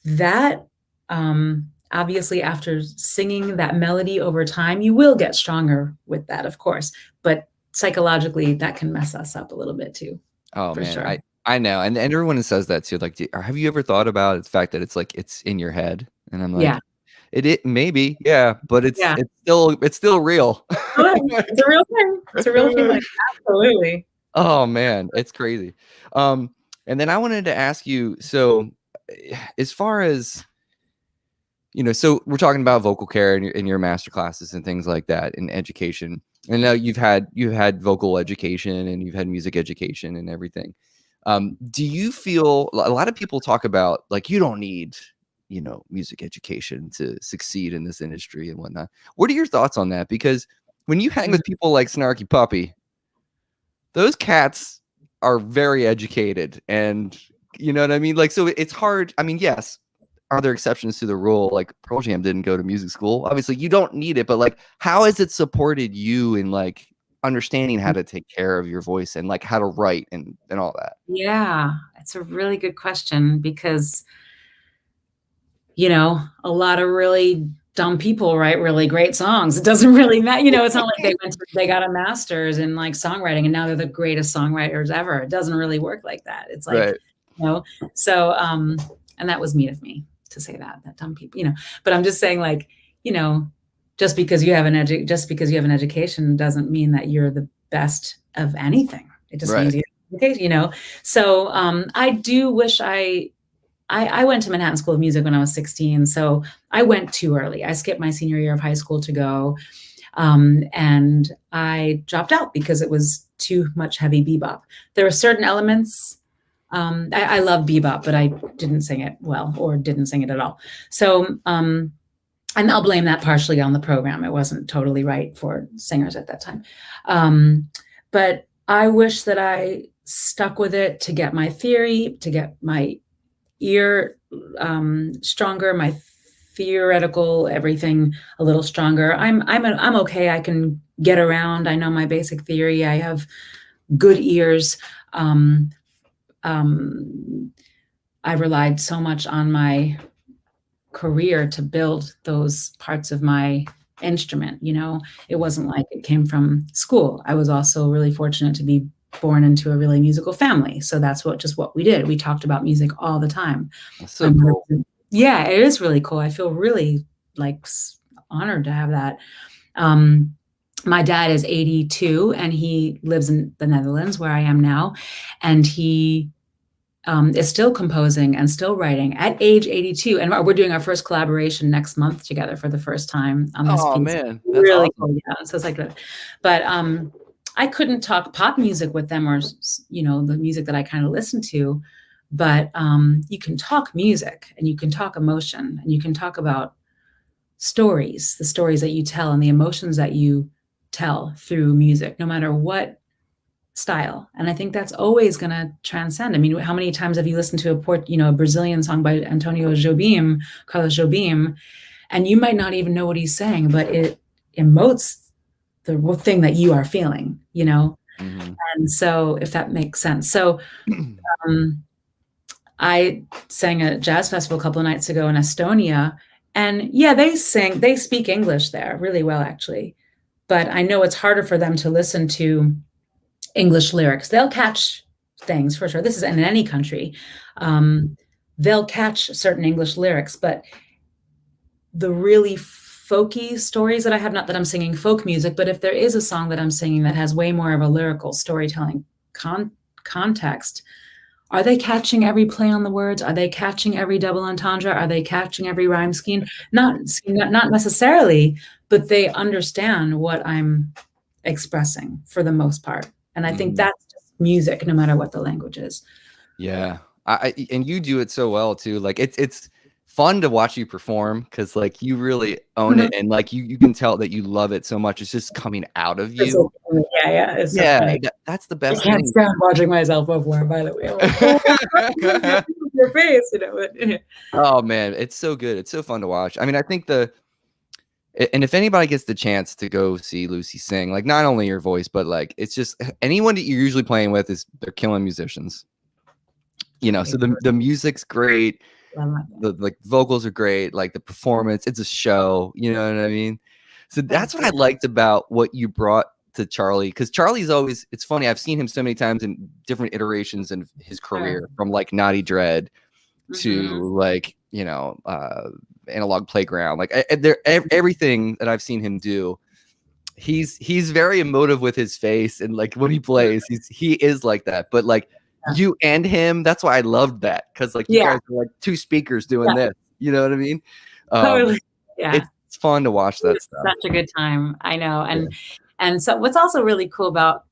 That, obviously after singing that melody over time, you will get stronger with that, of course, but psychologically that can mess us up a little bit too. Oh man, sure. I know. And everyone says that too. Like, have you ever thought about the fact that it's like, it's in your head? And I'm like, it maybe, yeah, but it's still real. It's a real thing. It's a real feeling. Absolutely. Oh man, it's crazy. And then I wanted to ask you, so as far as, so we're talking about vocal care in your master classes and things like that in education. And now you've had vocal education and you've had music education and everything. Do you feel, a lot of people talk about like, you don't need, music education to succeed in this industry and whatnot. What are your thoughts on that? Because when you hang with people like Snarky Puppy, those cats are very educated, and you know what I mean? Like, so it's hard. I mean, yes, are there exceptions to the rule? Like Pearl Jam didn't go to music school. Obviously you don't need it, but like, how has it supported you in like understanding how to take care of your voice and like how to write and all that? Yeah, it's a really good question because, you know, a lot of really dumb people write really great songs. It doesn't really matter. You know, it's not like they got a master's in like songwriting and now they're the greatest songwriters ever. It doesn't really work like that. It's like, Right. you know, so, and that was mean of me to say that dumb people, you know, but I'm just saying like, you know, just because you have an education doesn't mean that you're the best of anything. It just Right. means you have an education, you know? So, I do wish I went to Manhattan School of Music when I was 16, so I went too early. I skipped my senior year of high school to go, and I dropped out because it was too much heavy bebop. There were certain elements. I love bebop, but I didn't sing it well or didn't sing it at all. So, and I'll blame that partially on the program. It wasn't totally right for singers at that time. But I wish that I stuck with it to get my theory, to get my ear stronger, my theoretical everything a little stronger. I'm okay. I can get around. I know my basic theory. I have good ears. I relied so much on my career to build those parts of my instrument. You know, it wasn't like it came from school. I was also really fortunate to be born into a really musical family. So that's what we did. We talked about music all the time. That's so cool. Yeah, it is really cool. I feel really like honored to have that. My dad is 82 and he lives in the Netherlands where I am now. And he is still composing and still writing at age 82. And we're doing our first collaboration next month together for the first time on this Oh piece. man, that's Really awesome. cool. Yeah. So it's like that. But I couldn't talk pop music with them or, you know, the music that I kind of listen to. But you can talk music and you can talk emotion and you can talk about stories, the stories that you tell and the emotions that you tell through music, no matter what style. And I think that's always going to transcend. I mean, how many times have you listened to a Brazilian song by Carlos Jobim, and you might not even know what he's saying, but it emotes the thing that you are feeling, you know? Mm-hmm. And so if that makes sense. So I sang at a jazz festival a couple of nights ago in Estonia, and yeah, they speak English there really well, actually. But I know it's harder for them to listen to English lyrics. They'll catch things for sure. This is in any country. They'll catch certain English lyrics, but the really folky stories that I have, not that I'm singing folk music, but if there is a song that I'm singing that has way more of a lyrical storytelling context, are they catching every play on the words? Are they catching every double entendre? Are they catching every rhyme scheme? Not necessarily, but they understand what I'm expressing for the most part. And I think that's just music, no matter what the language is. Yeah. And you do it so well too. Like it's fun to watch you perform because like you really own it and like you can tell that you love it so much. It's just coming out of you. So yeah, it's so funny. That's the best I can't thing. stand watching myself perform, by the way. I'm like, oh, your face, you know. Oh man, it's so good. It's so fun to watch. I mean, I think and if anybody gets the chance to go see Lucy sing, like not only your voice, but like it's just anyone that you're usually playing with they're killing musicians. You know, so the music's great. The like vocals are great, like the performance, it's a show, you know what I mean? So that's what I liked about what you brought to Charlie, because Charlie's always, it's funny, I've seen him so many times in different iterations in his career, from like Naughty Dread to like, you know, Analog Playground, like everything that I've seen him do, he's very emotive with his face, and like when he plays, he is like that, but like you and him, that's why I loved that, because like you guys are like two speakers doing this, you know what I mean? Totally. Yeah, it's fun to watch that stuff. Such a good time. I know. And so what's also really cool about,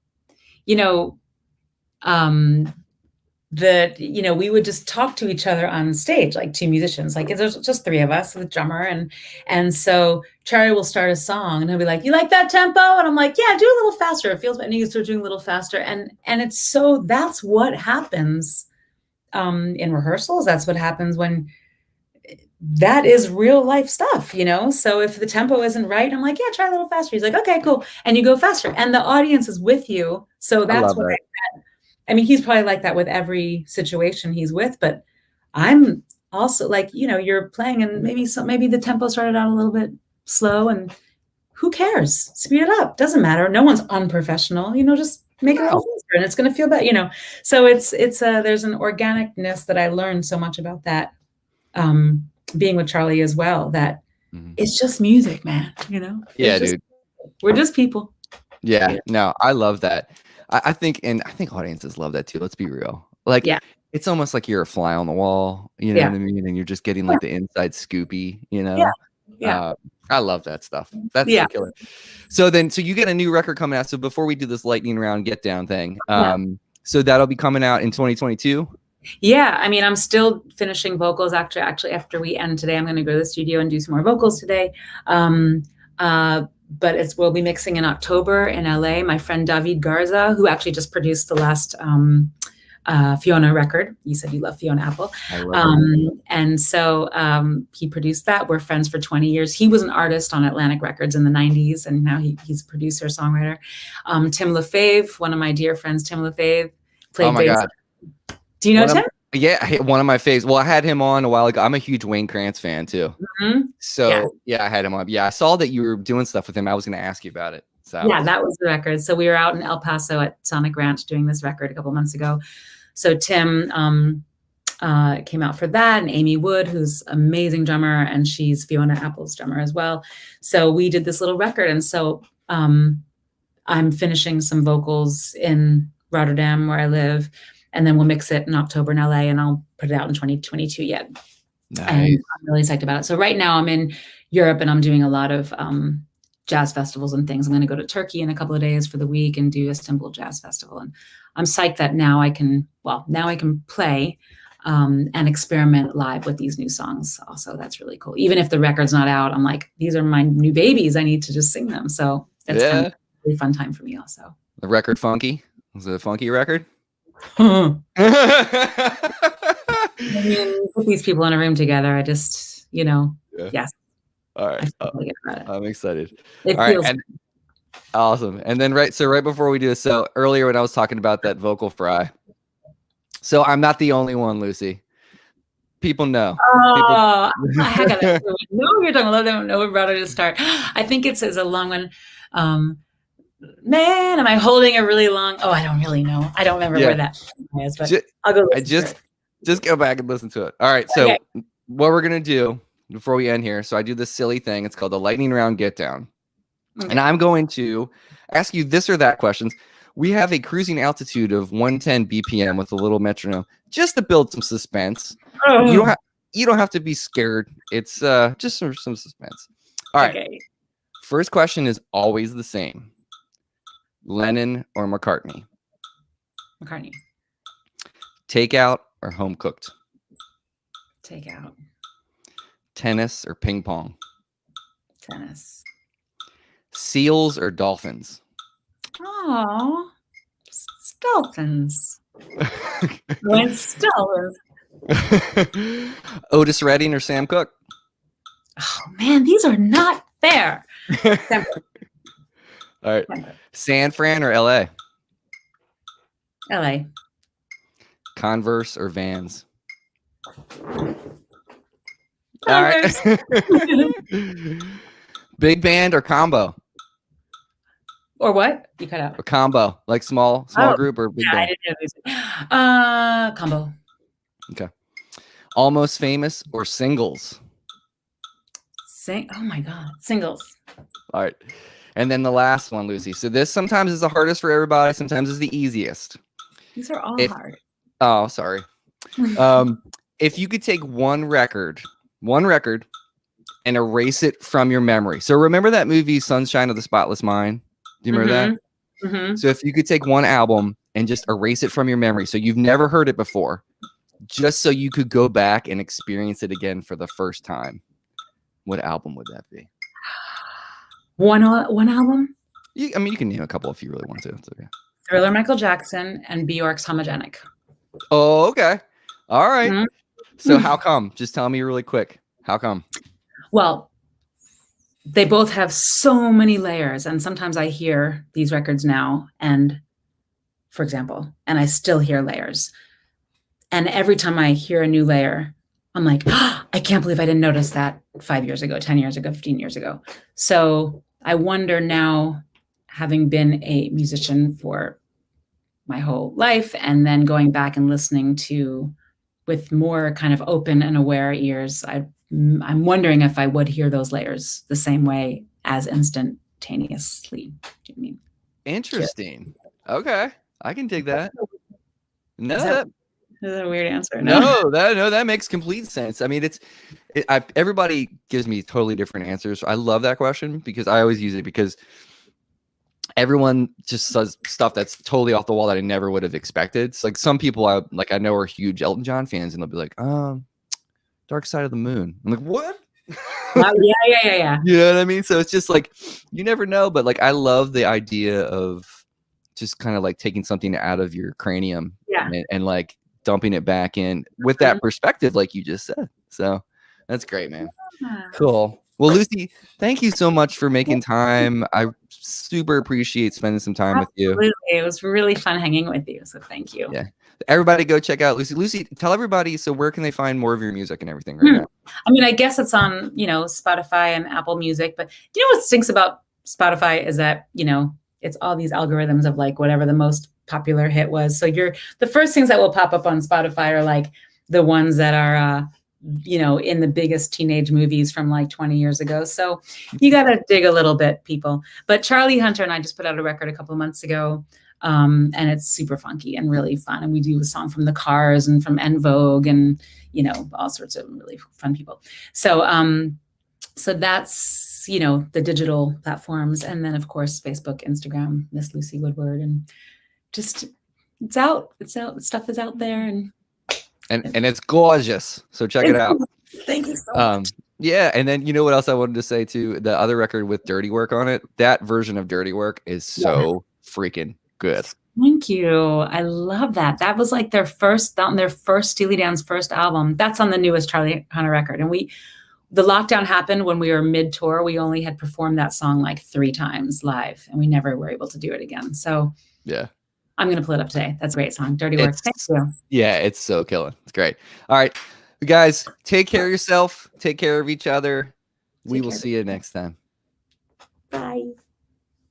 you know, that, you know, we would just talk to each other on stage, like two musicians, like there's just three of us, the drummer. And so Charlie will start a song and he'll be like, you like that tempo? And I'm like, yeah, do a little faster. It feels, and he starts doing a little faster. And it's so, that's what happens in rehearsals. That's what happens when that is real life stuff, you know? So if the tempo isn't right, I'm like, yeah, try a little faster. He's like, okay, cool. And you go faster and the audience is with you. So I that's love what that. I mean, he's probably like that with every situation he's with, but I'm also like, you know, you're playing and maybe the tempo started out a little bit slow and who cares? Speed it up. Doesn't matter. No one's unprofessional, you know, just make it a little faster and it's going to feel better, you know? So there's an organicness that I learned so much about that. Being with Charlie as well, that it's just music, man, you know? Yeah, dude. We're just people. Yeah, no, I love that. I think audiences love that too. Let's be real. Like, Yeah. it's almost like you're a fly on the wall, you know Yeah. what I mean? And you're just getting like the inside scoopy, you Yeah. know? Yeah. I love that stuff. That's Yeah. the killer. So you get a new record coming out. So before we do this lightning round get down thing, so that'll be coming out in 2022. Yeah, I mean, I'm still finishing vocals. Actually, after we end today, I'm going to go to the studio and do some more vocals today. But we'll be mixing in October in LA. My friend David Garza, who actually just produced the last Fiona record. You said you love Fiona Apple. I love her. And so he produced that. We're friends for 20 years. He was an artist on Atlantic Records in the 90s, and now he's a producer, songwriter. Tim LaFave, one of my dear friends, Tim LaFave, played Oh my bass. God. Do you know Tim? Yeah, one of my faves. Well, I had him on a while ago. I'm a huge Wayne Krantz fan too. So yeah, I had him on. Yeah, I saw that you were doing stuff with him. I was going to ask you about it. So yeah, that was the record. So we were out in El Paso at Sonic Ranch doing this record a couple months ago. So Tim came out for that, and Amy Wood, who's amazing drummer, and she's Fiona Apple's drummer as well. So we did this little record, and so I'm finishing some vocals in Rotterdam where I live, and then we'll mix it in October in LA, and I'll put it out in 2022 yet. Nice. And I'm really psyched about it. So right now I'm in Europe and I'm doing a lot of jazz festivals and things. I'm going to go to Turkey in a couple of days for the week and do Istanbul Jazz Festival. And I'm psyched that now I can play and experiment live with these new songs. Also, that's really cool. Even if the record's not out, I'm like, these are my new babies. I need to just sing them. So that's kind of a really fun time for me also. The record funky? Was it a funky record? I mean, put these people in a room together. I just, yes. All right. I'm excited. All right. Awesome. And then right before we do this, so earlier when I was talking about that vocal fry, so I'm not the only one, Lucy. People know. Oh, I gotta know you're talking about. I don't know about it to start. I think it says a long one. Man, am I holding a really long? Oh, I don't really know. I don't remember where that is, but I'll go. Just go back and listen to it. All right. So what we're gonna do before we end here? So I do this silly thing. It's called the lightning round get down, and I'm going to ask you this or that questions. We have a cruising altitude of 110 BPM with a little metronome, just to build some suspense. Oh. You don't have to be scared. It's just some suspense. All right. Okay. First question is always the same. Lennon or McCartney? McCartney. Takeout or home cooked? Takeout. Tennis or ping pong? Tennis. Seals or dolphins? Oh, dolphins. Dolphins. Otis Redding or Sam Cooke? Oh man, these are not fair. All right. San Fran or LA? LA. Converse or Vans? Converse. All right. Big band or combo? Or what? You cut out. Or combo, like small group or big band? I didn't know. Combo. Okay. Almost Famous or Singles? Oh my God. Singles. All right. And then the last one, Lucy. So this sometimes is the hardest for everybody. Sometimes is the easiest. These are all hard. Oh, sorry. If you could take one record and erase it from your memory. So remember that movie, Sunshine of the Spotless Mind? Do you remember that? Mm-hmm. So if you could take one album and just erase it from your memory, so you've never heard it before, just so you could go back and experience it again for the first time, what album would that be? One album? You can name a couple if you really want to. It's okay. Thriller, Michael Jackson, and Bjork's Homogenic. Oh, okay. All right. Mm-hmm. So how come? Just tell me really quick. How come? Well, they both have so many layers, and sometimes I hear these records now, and for example, and I still hear layers. And every time I hear a new layer, I'm like, oh, I can't believe I didn't notice that 5 years ago, 10 years ago, 15 years ago. So I wonder now, having been a musician for my whole life and then going back and listening to with more kind of open and aware ears, I'm wondering if I would hear those layers the same way as instantaneously. Do you mean? Interesting. Okay, I can dig that. No, Is that a weird answer? no, that makes complete sense. I mean, everybody gives me totally different answers. I love that question because I always use it because everyone just says stuff that's totally off the wall that I never would have expected. It's like some people I know are huge Elton John fans, and they'll be like, Dark Side of the Moon. I'm like, what? Yeah. You know what I mean? So it's just like, you never know, but like, I love the idea of just kind of like taking something out of your cranium and like dumping it back in with that perspective, like you just said. So that's great, man. Cool. Well, Lucy, thank you so much for making time. I super appreciate spending some time with you. It was really fun hanging with you. So thank you. Yeah. Everybody go check out Lucy. Lucy, tell everybody, so where can they find more of your music and everything right now? I mean, I guess it's on, Spotify and Apple Music, but you know what stinks about Spotify is that, it's all these algorithms of like whatever the most popular hit was. So the first things that will pop up on Spotify are like the ones that are, in the biggest teenage movies from like 20 years ago. So you got to dig a little bit, people. But Charlie Hunter and I just put out a record a couple of months ago. And it's super funky and really fun. And we do a song from the Cars and from En Vogue and, all sorts of really fun people. So, so that's, the digital platforms. And then of course, Facebook, Instagram, Miss Lucy Woodward, and just, it's out. Stuff is out there. And it's gorgeous. So check it out. Thank you so much. Yeah. And then, you know what else I wanted to say too? The other record with Dirty Work on it, that version of Dirty Work is so freaking good. Thank you. I love that. That was like their first Steely Dan's first album. That's on the newest Charlie Hunter record. And the lockdown happened when we were mid-tour. We only had performed that song like 3 times live, and we never were able to do it again. So yeah, I'm going to pull it up today. That's a great song. Dirty Work. Thank you. Yeah, it's so killing. It's great. All right, you guys, take care of yourself. Take care of each other. We will see you next time.